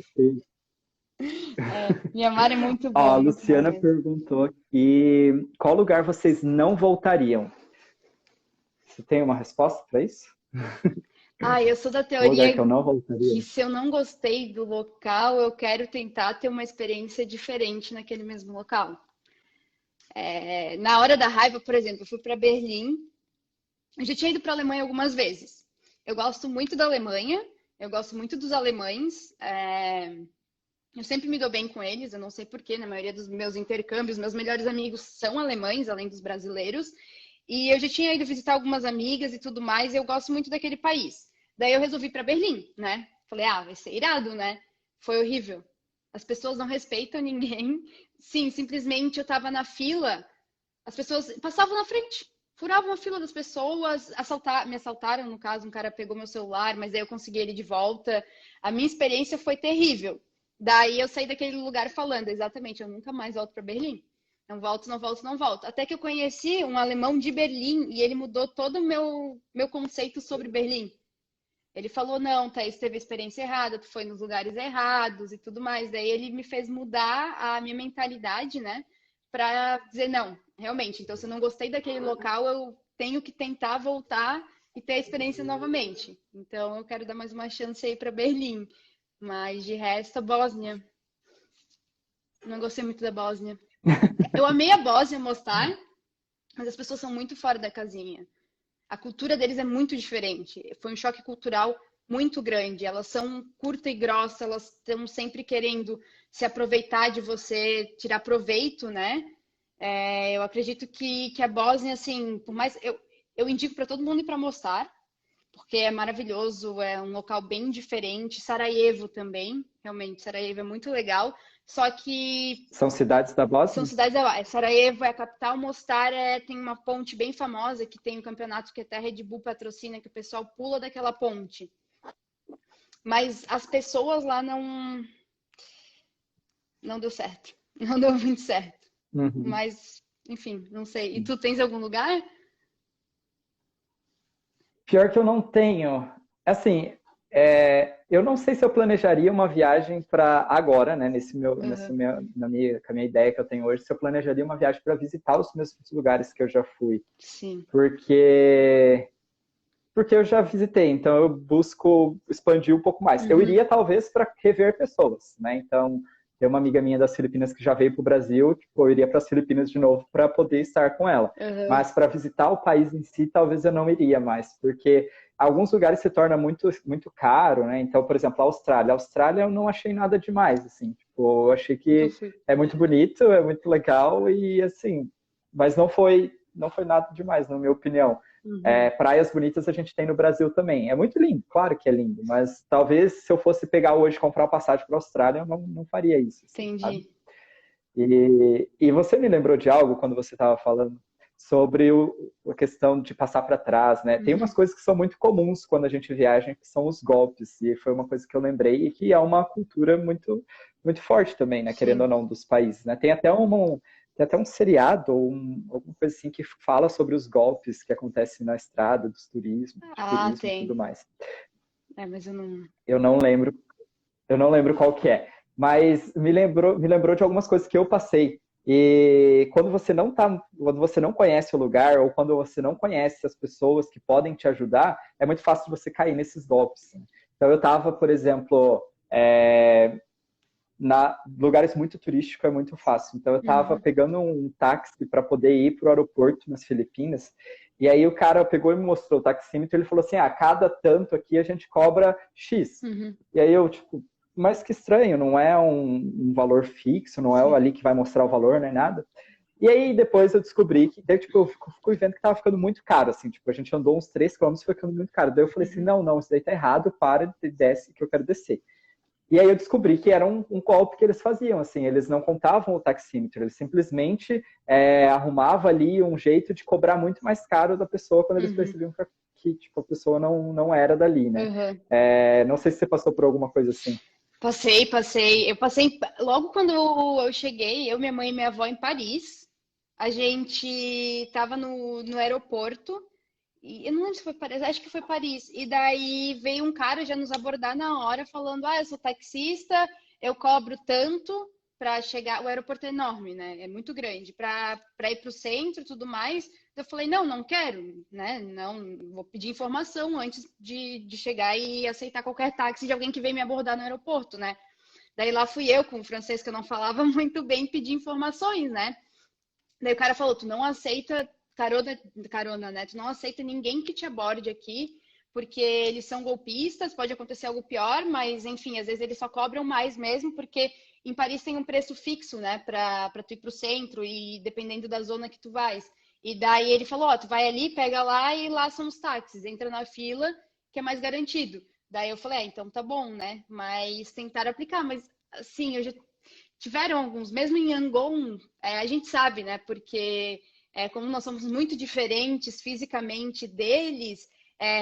Myanmar é muito bom. A Luciana perguntou aqui, qual lugar vocês não voltariam? Você tem uma resposta para isso? Eu sou da teoria que eu não voltaria. Que se eu não gostei do local, eu quero tentar ter uma experiência diferente naquele mesmo local. Na hora da raiva, por exemplo, eu fui para Berlim. Eu já tinha ido para a Alemanha algumas vezes. Eu gosto muito da Alemanha, eu gosto muito dos alemães. Eu sempre me dou bem com eles, eu não sei porquê, na maioria dos meus intercâmbios, meus melhores amigos são alemães, além dos brasileiros. E eu já tinha ido visitar algumas amigas e tudo mais, e eu gosto muito daquele país. Daí eu resolvi ir para Berlim, né? Falei, vai ser irado, né? Foi horrível. As pessoas não respeitam ninguém. Sim, simplesmente eu tava na fila, as pessoas passavam na frente, furavam a fila das pessoas, me assaltaram, no caso, um cara pegou meu celular, mas aí eu consegui ele de volta. A minha experiência foi terrível. Daí eu saí daquele lugar falando, exatamente, eu nunca mais volto para Berlim. Não volto, não volto, não volto. Até que eu conheci um alemão de Berlim e ele mudou todo o meu conceito sobre Berlim. Ele falou, não, Thaís, teve a experiência errada, tu foi nos lugares errados e tudo mais. Daí ele me fez mudar a minha mentalidade, né? Pra dizer, não, realmente, então se eu não gostei daquele local, eu tenho que tentar voltar e ter a experiência novamente. Então eu quero dar mais uma chance aí para Berlim. Mas de resto, a Bósnia. Não gostei muito da Bósnia. Eu amei a Bósnia, Mostar, mas as pessoas são muito fora da casinha. A cultura deles é muito diferente. Foi um choque cultural muito grande. Elas são curta e grossa, elas estão sempre querendo se aproveitar de você, tirar proveito, né? Eu acredito que a Bósnia, assim, por mais. Eu indico para todo mundo ir para Mostar, porque é maravilhoso, é um local bem diferente. Sarajevo também, realmente, Sarajevo é muito legal. Só que... São cidades da Bósnia? São cidades da Bósnia. Sarajevo é a capital, Mostar tem uma ponte bem famosa, que tem um campeonato que até a Red Bull patrocina, que o pessoal pula daquela ponte. Mas as pessoas lá não deu certo. Não deu muito certo. Uhum. Mas, enfim, não sei. E tu tens algum lugar? Pior que eu não tenho. Assim, eu não sei se eu planejaria uma viagem para agora, né? Aham. Com a minha ideia que eu tenho hoje, se eu planejaria uma viagem para visitar os mesmos lugares que eu já fui. Sim. Porque porque eu já visitei, então eu busco expandir um pouco mais. Eu Uhum. iria talvez para rever pessoas, né? Então, tem uma amiga minha das Filipinas que já veio para o Brasil, tipo, eu iria para as Filipinas de novo para poder estar com ela. Aham. Mas para visitar o país em si, talvez eu não iria mais, porque alguns lugares se torna muito caro, né? Então, por exemplo, a Austrália. A Austrália eu não achei nada demais, assim. Tipo, eu achei Nunca que fui. é muito bonito, é muito legal e assim, mas não foi nada demais, na minha opinião. Uhum. Praias bonitas a gente tem no Brasil também. É muito lindo, claro que é lindo, mas talvez se eu fosse pegar hoje e comprar uma passagem para a Austrália, eu não faria isso, assim, sabe? Entendi. E você me lembrou de algo quando você estava falando sobre a questão de passar para trás, né? Tem umas Uhum. coisas que são muito comuns quando a gente viaja, que são os golpes, e foi uma coisa que eu lembrei e que é uma cultura muito forte também, né? Querendo Sim. ou não, dos países, né? Tem até um seriado ou alguma coisa assim que fala sobre os golpes que acontecem na estrada, de Ah, turismo e tudo tem. mais. Mas eu não. Eu não lembro eu não lembro qual que é, mas me lembrou de algumas coisas que eu passei. E quando você não conhece o lugar ou quando você não conhece as pessoas que podem te ajudar, é muito fácil de você cair nesses golpes, né? Então eu estava, por exemplo, na lugares muito turísticos é muito fácil. Então eu estava Uhum. pegando um táxi para poder ir para o aeroporto nas Filipinas. E aí o cara pegou e me mostrou o taxímetro, ele falou assim: "Ah, cada tanto aqui a gente cobra X". Uhum. E aí eu tipo, mas que estranho, não é um valor fixo, não é Sim. ali que vai mostrar o valor, nem nada. E aí depois eu descobri que, daí, tipo, eu fui vendo que tava ficando muito caro, assim, tipo, a gente andou uns 3 quilômetros e foi ficando muito caro. Daí eu falei assim, Uhum. não, isso daí tá errado, para, desce que eu quero descer. E aí eu descobri que era um golpe que eles faziam, assim, eles não contavam o taxímetro, eles simplesmente arrumavam ali um jeito de cobrar muito mais caro da pessoa quando eles Uhum. percebiam que tipo, a pessoa não era dali, né? Uhum. Não sei se você passou por alguma coisa assim. Passei. Eu passei logo quando eu cheguei, eu, minha mãe e minha avó em Paris. A gente estava no aeroporto. E eu não lembro se foi Paris, acho que foi Paris. E daí veio um cara já nos abordar na hora, falando: Ah, eu sou taxista, eu cobro tanto para chegar. O aeroporto é enorme, né? É muito grande. Para ir para o centro e tudo mais. Eu falei: Não, não quero, né? Não, vou pedir informação antes de chegar e aceitar qualquer táxi de alguém que veio me abordar no aeroporto, né? Daí lá fui eu, com o francês que eu não falava muito bem, pedir informações, né? Daí o cara falou: tu não aceita carona, né? Tu não aceita ninguém que te aborde aqui, porque eles são golpistas, pode acontecer algo pior, mas enfim, às vezes eles só cobram mais mesmo, porque em Paris tem um preço fixo, né, pra tu ir pro centro e dependendo da zona que tu vais. E daí ele falou: ó, tu vai ali, pega lá e lá são os táxis, entra na fila, que é mais garantido. Daí eu falei: então tá bom, né? Mas tentaram aplicar, mas assim, eu já tiveram alguns, mesmo em Yangon, a gente sabe, né? Porque como nós somos muito diferentes fisicamente deles,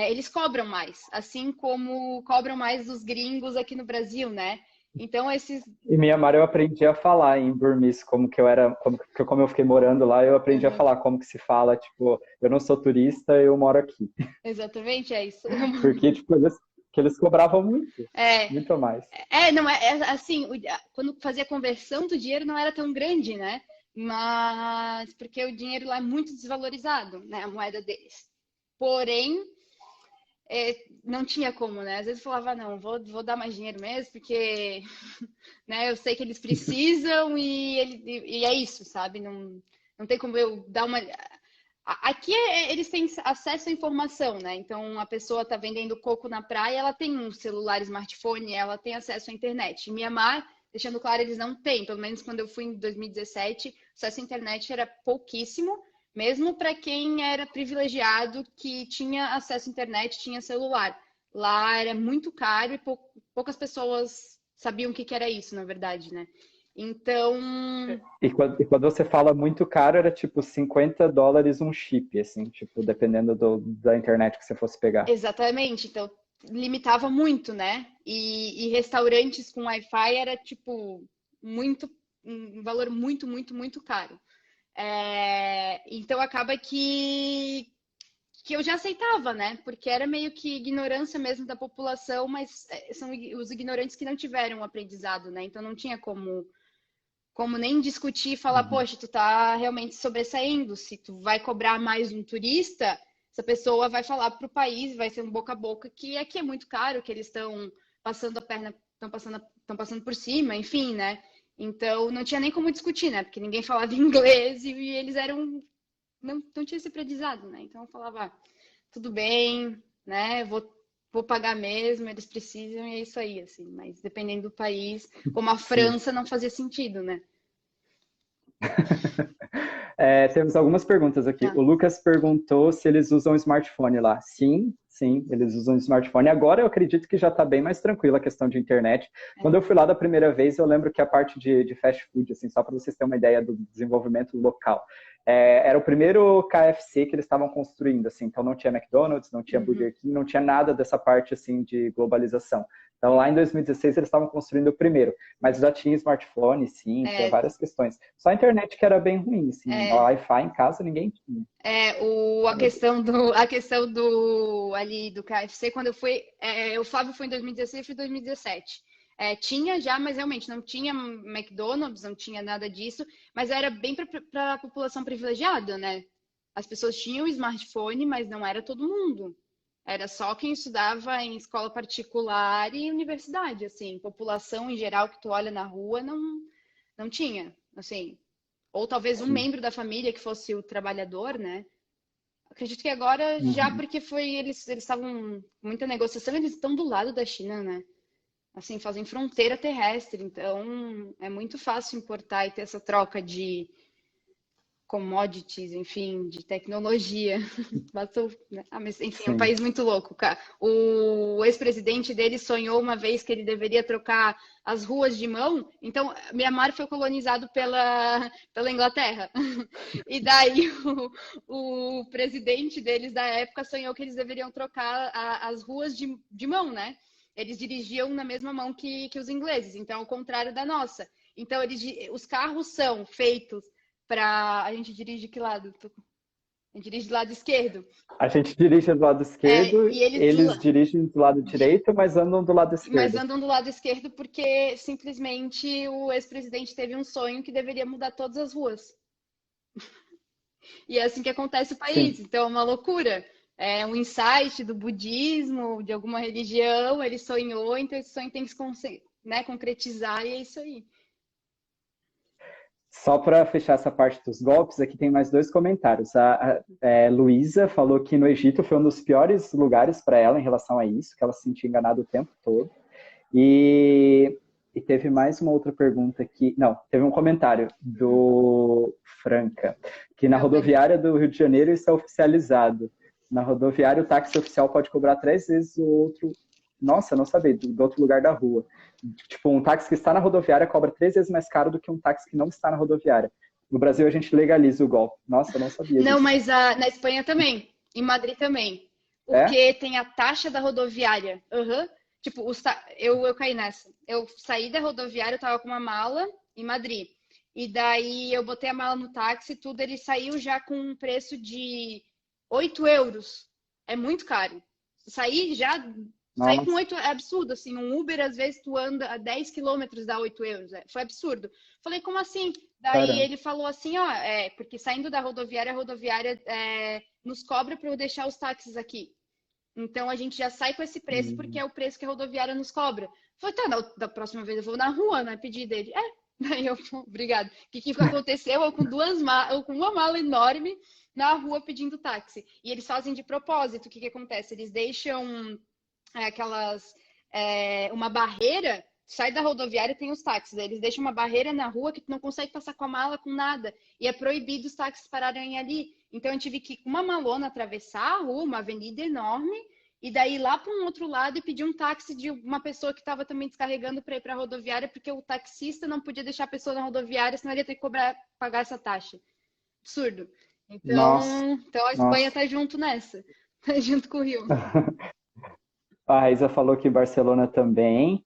eles cobram mais, assim como cobram mais dos gringos aqui no Brasil, né? Então, esses. Em Mianmar eu aprendi a falar em Burmese, como eu fiquei morando lá, eu aprendi a Uhum, falar como que se fala, tipo, eu não sou turista, eu moro aqui. exatamente, é isso. Porque, tipo, eles cobravam muito, É, muito a mais. não é assim, quando fazia a conversão do dinheiro não era tão grande, né? Mas porque o dinheiro lá é muito desvalorizado, né? A moeda deles. Porém, não tinha como, né? Às vezes eu falava: não, vou dar mais dinheiro mesmo, porque né, eu sei que eles precisam e é isso, sabe? Não tem como eu dar uma. Aqui eles têm acesso à informação, né? Então a pessoa está vendendo coco na praia, ela tem um celular smartphone, ela tem acesso à internet. Em Mianmar, deixando claro, eles não têm. Pelo menos quando eu fui em 2017, acesso à internet era pouquíssimo, mesmo para quem era privilegiado, que tinha acesso à internet, tinha celular. Lá era muito caro e poucas pessoas sabiam o que era isso, na verdade, né? Então, E quando você fala muito caro, era tipo US$ 50 um chip, assim, tipo, dependendo da internet que você fosse pegar. exatamente. Então, limitava muito, né? E restaurantes com Wi-Fi era, tipo, muito, um valor muito, muito, muito caro. Então acaba que eu já aceitava, né? Porque era meio que ignorância mesmo da população, mas são os ignorantes que não tiveram aprendizado, né? Então não tinha como nem discutir e falar, Uhum. poxa, tu tá realmente sobressaindo. Se tu vai cobrar mais um turista, essa pessoa vai falar para o país, vai ser um boca a boca, que aqui é muito caro, que eles estão passando a perna, estão passando por cima, enfim, né? Então não tinha nem como discutir, né? Porque ninguém falava inglês e eles eram. Não tinha esse aprendizado, né? Então eu falava, tudo bem, né? Vou pagar mesmo, eles precisam, e é isso aí, assim. Mas dependendo do país, como a Sim. França, não fazia sentido, né? Temos algumas perguntas aqui. Tá. O Lucas perguntou se eles usam smartphone lá. Sim, sim, eles usam smartphone. Agora eu acredito que já está bem mais tranquila a questão de internet. Quando eu fui lá da primeira vez, eu lembro que a parte de fast food, assim, só para vocês terem uma ideia do desenvolvimento local, era o primeiro KFC que eles estavam construindo, assim, então não tinha McDonald's, não tinha Uhum. Burger King, não tinha nada dessa parte assim de globalização. Então lá em 2016 eles estavam construindo o primeiro, mas já tinha smartphone, sim, tinha É, várias questões. Só a internet que era bem ruim, assim, é, Wi-Fi em casa ninguém tinha. a questão do ali do KFC, quando eu fui, o Flávio foi em 2016, eu fui em 2017. Tinha já, mas realmente não tinha McDonald's, não tinha nada disso, mas era bem para a população privilegiada, né? As pessoas tinham smartphone, mas não era todo mundo. Era só quem estudava em escola particular e universidade, assim, população em geral que tu olha na rua não tinha, assim. Ou talvez um Sim. membro da família que fosse o trabalhador, né? Acredito que agora, já Uhum. porque eles estavam com muita negociação, eles estão do lado da China, né? Assim, fazem fronteira terrestre, então é muito fácil importar e ter essa troca de commodities, enfim, de tecnologia. Né? Mas, enfim, é um Sim. país muito louco, cara. O ex-presidente dele sonhou uma vez que ele deveria trocar as ruas de mão. Então, Mianmar foi colonizado pela Inglaterra. E daí o presidente deles da época sonhou que eles deveriam trocar as ruas de mão, né? Eles dirigiam na mesma mão que os ingleses, então ao contrário da nossa. Então, os carros são feitos para. A gente dirige que lado? A gente dirige do lado esquerdo. A gente dirige do lado esquerdo, E eles eles dirigem do lado direito, mas andam do lado mas esquerdo. andam do lado esquerdo porque simplesmente o ex-presidente teve um sonho que deveria mudar todas as ruas. E é assim que acontece o país. Sim. Então é uma loucura. É um insight do budismo, de alguma religião, ele sonhou, então esse sonho tem que se né, concretizar e é isso aí. Só para fechar essa parte dos golpes, aqui tem mais dois comentários. A Luísa falou que no Egito foi um dos piores lugares para ela em relação a isso, que ela se sentia enganada o tempo todo. E teve mais uma outra pergunta aqui. Não, teve um comentário do Franca, que na rodoviária do Rio de Janeiro isso é oficializado. Na rodoviária, o táxi oficial pode cobrar 3 vezes o outro. Nossa, não sabia, do outro lugar da rua. Tipo, um táxi que está na rodoviária cobra 3 vezes mais caro do que um táxi que não está na rodoviária. No Brasil, a gente legaliza o golpe. Nossa, eu não sabia Não, disso. mas na Espanha também, em Madrid também. É? Porque tem a taxa da rodoviária. Uhum. Tipo, eu caí nessa. Eu saí da rodoviária, eu tava com uma mala em Madrid. E daí eu botei a mala no táxi e tudo, ele saiu já com um preço de 8 euros. É muito caro. Saí já, saí com Nossa, 8, é absurdo, assim, um Uber, às vezes tu anda a 10 quilômetros, dá 8 euros. Foi absurdo. Falei, como assim? Daí caramba. ele falou assim, ó, porque saindo da rodoviária, a rodoviária nos cobra para eu deixar os táxis aqui. Então a gente já sai com esse preço porque é o preço que a rodoviária nos cobra. Falei, tá, da próxima vez eu vou na rua, né? Pedir dele. Daí eu, obrigado. O que aconteceu? Eu com uma mala enorme na rua pedindo táxi. E eles fazem de propósito. O que acontece? Eles deixam uma barreira. Sai da rodoviária e tem os táxis. Eles deixam uma barreira na rua que tu não consegue passar com a mala, com nada. E é proibido os táxis pararem ali. Então eu tive que ir com uma malona atravessar a rua, uma avenida enorme, e daí ir lá para um outro lado e pedir um táxi de uma pessoa que estava também descarregando para ir para a rodoviária, porque o taxista não podia deixar a pessoa na rodoviária, senão ele ia ter que pagar essa taxa. Absurdo. Nossa, Então a Espanha nossa. tá junto nessa. Tá junto com o Rio. A Raíza falou que Barcelona também.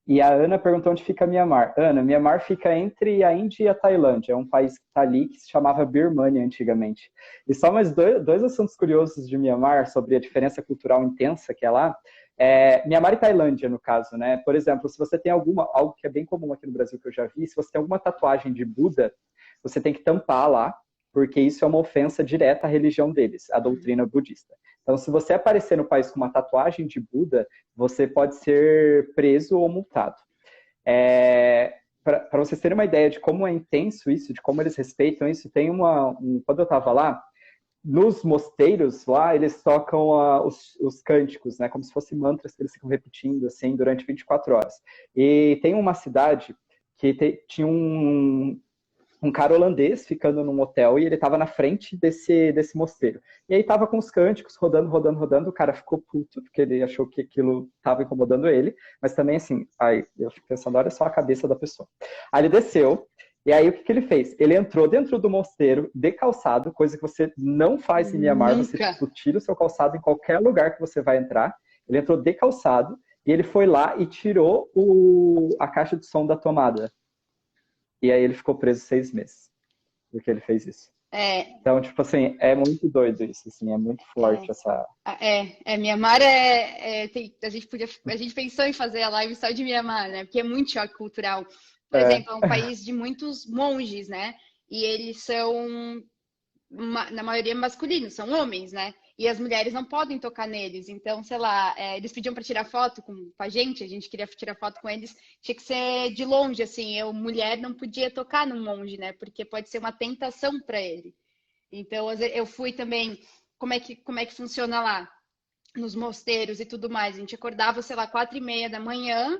E a Ana perguntou onde fica Mianmar. Ana, Mianmar fica entre a Índia e a Tailândia. É um país que está ali, que se chamava Birmânia antigamente. E só mais dois assuntos curiosos de Mianmar, sobre a diferença cultural intensa que é lá. Mianmar e Tailândia, no caso, né? Por exemplo, se você tem algo que é bem comum aqui no Brasil, que eu já vi, se você tem alguma tatuagem de Buda, você tem que tampar lá, porque isso é uma ofensa direta à religião deles, à doutrina budista. Então, se você aparecer no país com uma tatuagem de Buda, você pode ser preso ou multado. Para vocês terem uma ideia de como é intenso isso, de como eles respeitam isso, tem quando eu estava lá, nos mosteiros lá, eles tocam os cânticos, né, como se fossem mantras que eles ficam repetindo assim durante 24 horas. E tem uma cidade que tinha um cara holandês ficando num hotel e ele estava na frente desse mosteiro. E aí estava com os cânticos rodando, rodando, rodando, o cara ficou puto, porque ele achou que aquilo estava incomodando ele, mas também assim, aí eu fico pensando, olha só a cabeça da pessoa. Aí ele desceu, e aí o que ele fez? Ele entrou dentro do mosteiro de calçado, coisa que você não faz em Mianmar, você tipo, tira o seu calçado em qualquer lugar que você vai entrar. Ele entrou de calçado, e ele foi lá e tirou a caixa de som da tomada. E aí ele ficou preso 6 meses, porque ele fez isso. Então, tipo assim, é muito doido isso, assim, é muito forte essa... Mianmar a gente pensou em fazer a live só de Mianmar, né? Porque é muito choque cultural. Por exemplo, é um país de muitos monges, né? E eles são, na maioria, masculinos, são homens, né? E as mulheres não podem tocar neles. Então, sei lá, eles pediam para tirar foto com a gente queria tirar foto com eles, tinha que ser de longe, assim. Mulher, não podia tocar no monge, né? Porque pode ser uma tentação para ele. Então, eu fui também. Como é que funciona lá? Nos mosteiros e tudo mais. A gente acordava, sei lá, 4:30 da manhã,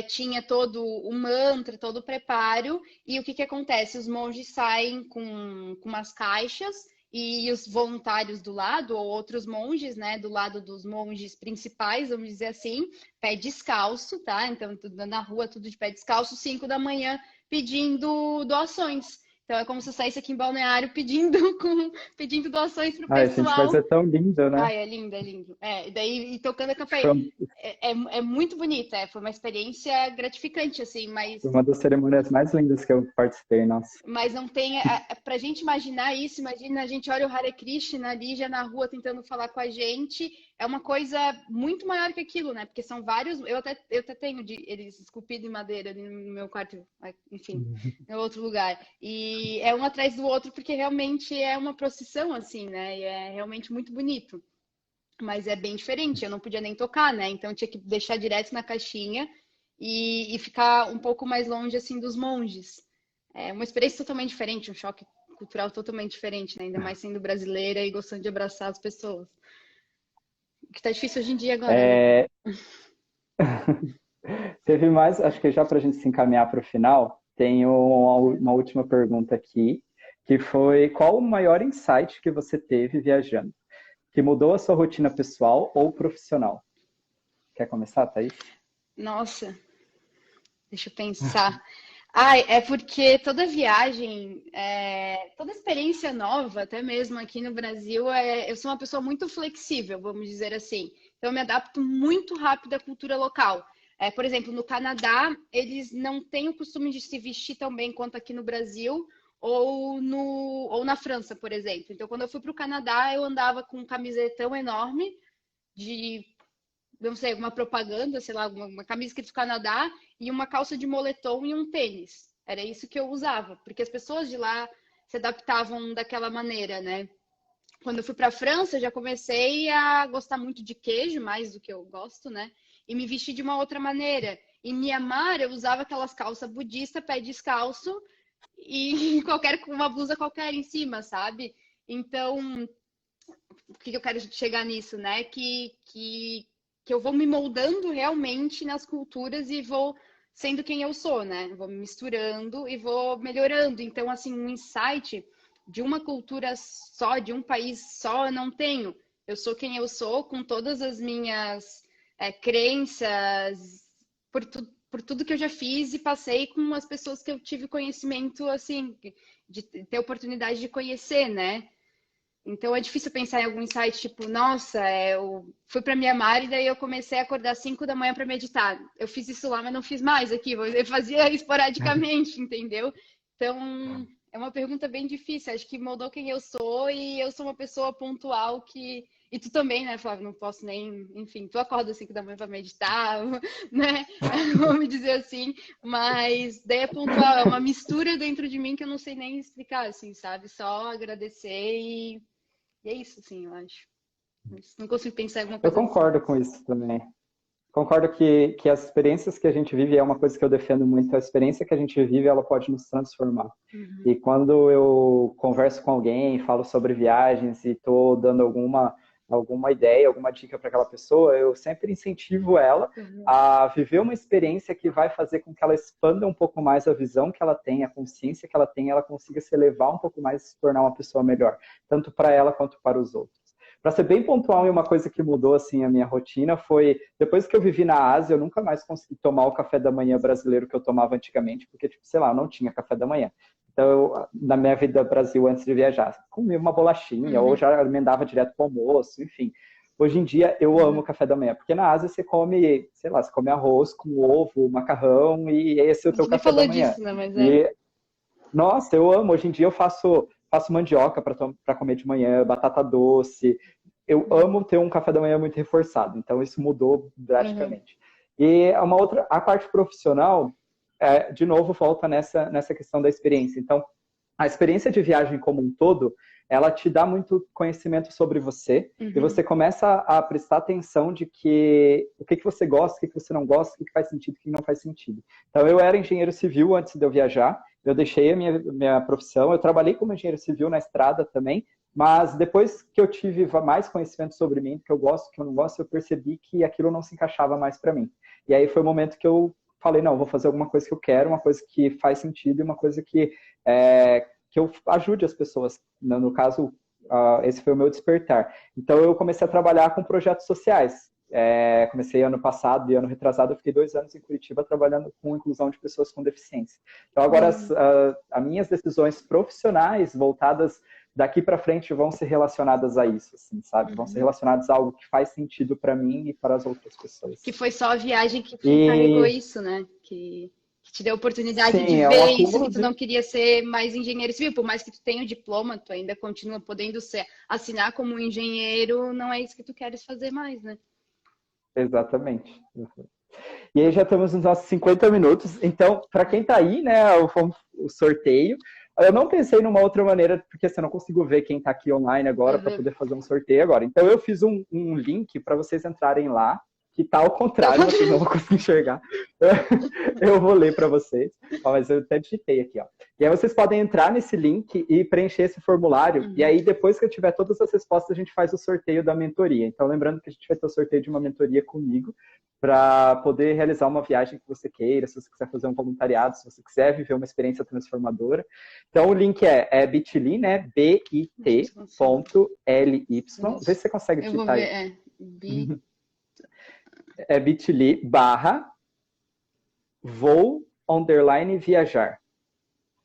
tinha todo o mantra, todo o preparo, e o que acontece? Os monges saem com umas caixas e os voluntários do lado, ou outros monges, né, do lado dos monges principais, vamos dizer assim, pé descalço, tá? Então, tudo na rua, tudo de pé descalço, 5 da manhã, pedindo doações. Então, é como se eu saísse aqui em Balneário pedindo doações pro Ai, gente, mas pessoal. é tão lindo, né? Ai, é lindo, é lindo. E daí, e tocando a campainha. É muito bonito, foi uma experiência gratificante, assim, Foi uma das cerimônias mais lindas que eu participei, nossa. mas não tem. Pra gente imaginar isso, imagina a gente olha o Hare Krishna ali já na rua tentando falar com a gente. É uma coisa muito maior que aquilo, né? Porque são vários. Eu até tenho eles esculpidos em madeira ali no meu quarto, enfim, em outro lugar. E é um atrás do outro, porque realmente é uma procissão, assim, né? E é realmente muito bonito. Mas é bem diferente, eu não podia nem tocar, né? Então eu tinha que deixar direto na caixinha e ficar um pouco mais longe, assim, dos monges. É uma experiência totalmente diferente, um choque cultural totalmente diferente, né? Ainda mais sendo brasileira e gostando de abraçar as pessoas. O que tá difícil hoje em dia agora, né? Teve mais, acho que já para a gente se encaminhar para o final, tem uma última pergunta aqui, que foi: qual o maior insight que você teve viajando? Que mudou a sua rotina pessoal ou profissional? Quer começar, Thaís? Nossa, deixa eu pensar. É porque toda viagem, toda experiência nova, até mesmo aqui no Brasil, eu sou uma pessoa muito flexível, vamos dizer assim. Então, eu me adapto muito rápido à cultura local. Por exemplo, no Canadá, eles não têm o costume de se vestir tão bem quanto aqui no Brasil ou na França, por exemplo. Então, quando eu fui para o Canadá, eu andava com um camisetão enorme de, não sei, alguma propaganda, sei lá, uma camisa escrito Canadá e uma calça de moletom e um tênis. Era isso que eu usava, porque as pessoas de lá se adaptavam daquela maneira, né? Quando eu fui para a França, eu já comecei a gostar muito de queijo, mais do que eu gosto, né? E me vestir de uma outra maneira. Em Mianmar, eu usava aquelas calças budista, pé descalço e uma blusa qualquer em cima, sabe? Então, o que eu quero chegar nisso, né? Que eu vou me moldando realmente nas culturas e vou sendo quem eu sou, né? Vou me misturando e vou melhorando. Então, assim, um insight de uma cultura só, de um país só, eu não tenho. Eu sou quem eu sou, com todas as minhas crenças, por tudo que eu já fiz e passei com as pessoas que eu tive conhecimento, assim, de ter oportunidade de conhecer, né? Então é difícil pensar em algum insight tipo, nossa, eu fui para Mianmar e daí eu comecei a acordar às 5 da manhã para meditar. Eu fiz isso lá, mas não fiz mais aqui. Eu fazia esporadicamente, entendeu? Então é uma pergunta bem difícil. Acho que moldou quem eu sou e eu sou uma pessoa pontual que. E tu também, né, Flávio? Não posso nem. Enfim, tu acorda às 5 da manhã para meditar, né? Vamos dizer assim. Mas daí é pontual, é uma mistura dentro de mim que eu não sei nem explicar, assim, sabe? Só agradecer e é isso, assim, eu acho. Mas não consigo pensar em alguma Eu coisa assim. concordo com isso também. Concordo que as experiências que a gente vive é uma coisa que eu defendo muito. A experiência que a gente vive, ela pode nos transformar. Uhum. E quando eu converso com alguém, falo sobre viagens e estou dando alguma ideia, alguma dica para aquela pessoa, eu sempre incentivo ela Uhum. a viver uma experiência que vai fazer com que ela expanda um pouco mais a visão que ela tem, a consciência que ela consiga se elevar um pouco mais e se tornar uma pessoa melhor, tanto para ela quanto para os outros. Para ser bem pontual, e uma coisa que mudou assim a minha rotina foi, depois que eu vivi na Ásia, eu nunca mais consegui tomar o café da manhã brasileiro que eu tomava antigamente, porque, tipo, sei lá, eu não tinha café da manhã. Então, na minha vida no Brasil, antes de viajar, comia uma bolachinha, ou Uhum. já emendava direto para o almoço, enfim. Hoje em dia, eu amo café da manhã, porque na Ásia você come, sei lá, você come arroz com ovo, macarrão, e esse é o A teu gente nem café da falou manhã. disso, né? Mas é. E nossa, eu amo. Hoje em dia eu faço mandioca para comer de manhã, batata doce. Eu amo ter um café da manhã muito reforçado. Então isso mudou Uhum. drasticamente. E a parte profissional, de novo, volta nessa questão da experiência. Então, a experiência de viagem como um todo, ela te dá muito conhecimento sobre você e Uhum. você começa a prestar atenção de que o que você gosta, o que você não gosta, o que faz sentido, o que não faz sentido. Então, eu era engenheiro civil antes de eu viajar, eu deixei a minha profissão, eu trabalhei como engenheiro civil na estrada também, mas depois que eu tive mais conhecimento sobre mim, do que eu gosto, do que eu não gosto, eu percebi que aquilo não se encaixava mais para mim. E aí foi o momento que eu falei, não, vou fazer alguma coisa que eu quero, uma coisa que faz sentido e uma coisa que eu ajude as pessoas. No caso, esse foi o meu despertar. Então, eu comecei a trabalhar com projetos sociais. Comecei ano passado e ano retrasado, eu fiquei 2 anos em Curitiba trabalhando com inclusão de pessoas com deficiência. Então, agora, Uhum. as minhas decisões profissionais voltadas daqui para frente vão ser relacionadas a isso, assim, sabe? Vão ser Uhum. relacionadas a algo que faz sentido para mim e para as outras pessoas. Que foi só a viagem que te encarregou E, isso, né? Que te deu a oportunidade de sim, é o ver isso que acúmulo tu de... não queria ser mais engenheiro civil. Por mais que tu tenha o diploma, tu ainda continua podendo assinar como um engenheiro, não é isso que tu queres fazer mais, né? Exatamente. E aí já estamos nos nossos 50 minutos. Então, para quem está aí, né, o sorteio. Eu não pensei numa outra maneira, porque assim, eu não consigo ver quem está aqui online agora para Uhum. poder fazer um sorteio agora. Então, eu fiz um link para vocês entrarem lá, que está ao contrário, vocês não vão conseguir enxergar. Eu vou ler para vocês, mas eu até digitei aqui, ó. E aí vocês podem entrar nesse link e preencher esse formulário. Uhum. E aí, depois que eu tiver todas as respostas, a gente faz o sorteio da mentoria. Então, lembrando que a gente vai ter o sorteio de uma mentoria comigo, para poder realizar uma viagem que você queira, se você quiser fazer um voluntariado, se você quiser viver uma experiência transformadora. Então, o link é bit.ly, né? bit.ly. Vê se você consegue Eu vou digitar ver, aí. é bit.ly / vou_viajar.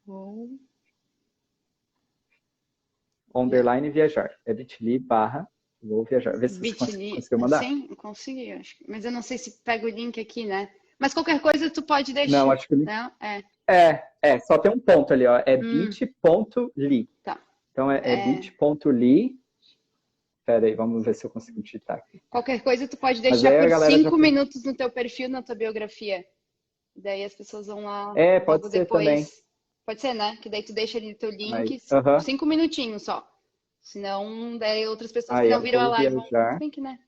Vou. _viajar. É bit.ly / vou viajar. Vê se você Bit.ly, conseguiu mandar. sim, eu consegui, acho. Mas eu não sei se pega o link aqui, né? Mas qualquer coisa tu pode deixar. Não, acho que o link... Não? É. Só tem um ponto ali, ó. É bit.ly. Tá. Então, é bit.ly. Pera aí, vamos ver se eu consigo digitar aqui. Qualquer coisa tu pode Mas deixar aí a por galera já 5 minutos no teu perfil, na tua biografia. Daí as pessoas vão lá pode logo ser também. depois. Pode ser, né? Que daí tu deixa ali teu Aí, link, 5 5 minutinhos só. Senão, daí outras pessoas que Aí, não ó, viram a vou live vão. Se viajar. bem que, né?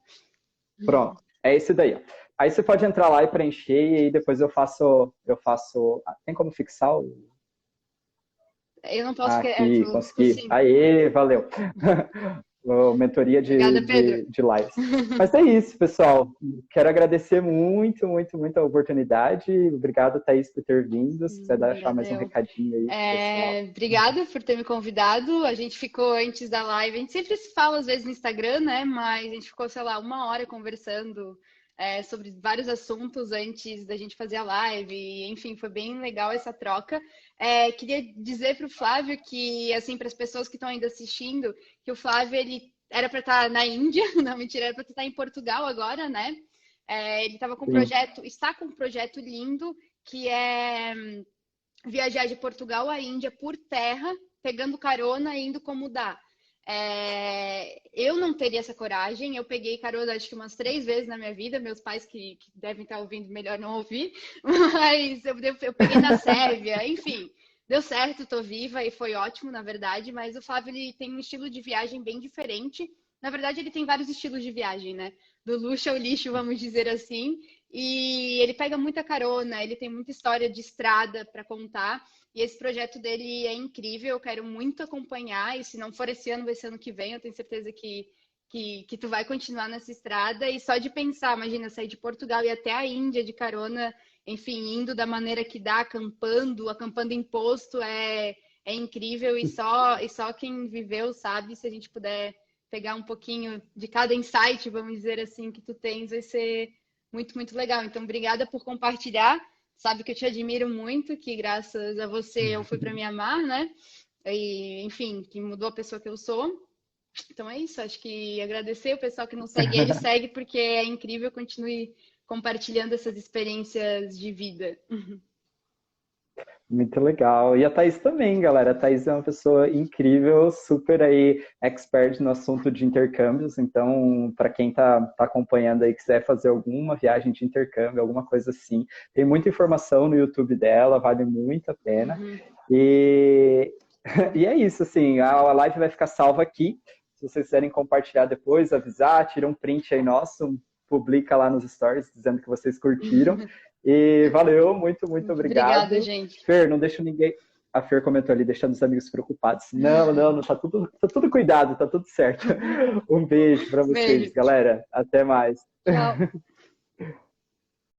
Pronto. É esse daí, ó. Aí você pode entrar lá e preencher e aí depois eu faço. Tem como fixar o. Eu não posso, porque Aqui, tu consegui. sim. Aê, valeu. Mentoria Obrigada, Pedro. de lives. Mas é isso, pessoal. Quero agradecer muito, muito, muito a oportunidade. Obrigado, Thaís, por ter vindo. Se quiser deixar Obrigada, mais um eu. recadinho aí pro pessoal. Obrigada por ter me convidado. A gente ficou antes da live. A gente sempre se fala às vezes no Instagram, né? Mas a gente ficou, sei lá, 1 hora conversando sobre vários assuntos antes da gente fazer a live. E, enfim, foi bem legal essa troca. Queria dizer para o Flávio que, assim, para as pessoas que estão ainda assistindo, que o Flávio, ele era para estar na Índia, não, mentira, era para estar em Portugal agora, né? Ele estava com um projeto, está com um projeto lindo, que é viajar de Portugal à Índia por terra, pegando carona e indo como dá. Eu não teria essa coragem, eu peguei carona acho que umas 3 vezes na minha vida, meus pais que devem estar ouvindo, melhor não ouvir, mas eu peguei na Sérvia, enfim, deu certo, tô viva e foi ótimo, na verdade, mas o Flávio, ele tem um estilo de viagem bem diferente, na verdade ele tem vários estilos de viagem, né, do luxo ao lixo, vamos dizer assim, e ele pega muita carona, ele tem muita história de estrada para contar. E esse projeto dele é incrível, eu quero muito acompanhar, e se não for esse ano, vai ser ano que vem, eu tenho certeza que tu vai continuar nessa estrada, e só de pensar, imagina, sair de Portugal e até a Índia de carona, enfim, indo da maneira que dá, acampando imposto, é incrível, e só quem viveu sabe, se a gente puder pegar um pouquinho de cada insight, vamos dizer assim, que tu tens, vai ser muito, muito legal. Então, obrigada por compartilhar. Sabe que eu te admiro muito, que graças a você eu fui para Mianmar, né? E, enfim, que mudou a pessoa que eu sou. Então é isso, acho que agradecer o pessoal que não segue ele, segue, porque é incrível, continue compartilhando essas experiências de vida. Muito legal. E a Thaís também, galera. A Thaís é uma pessoa incrível, super aí expert no assunto de intercâmbios. Então, para quem tá acompanhando aí, quiser fazer alguma viagem de intercâmbio, alguma coisa assim, tem muita informação no YouTube dela, vale muito a pena. E é isso, assim, a live vai ficar salva aqui. Se vocês quiserem compartilhar depois, avisar, tira um print aí nosso, publica lá nos stories dizendo que vocês curtiram. E valeu, muito, muito obrigado. Obrigada, gente. Fer, não deixa ninguém... A Fer comentou ali, deixando os amigos preocupados. Não, tá tudo cuidado, tá tudo certo. Um beijo para vocês, galera. Até mais. Tchau.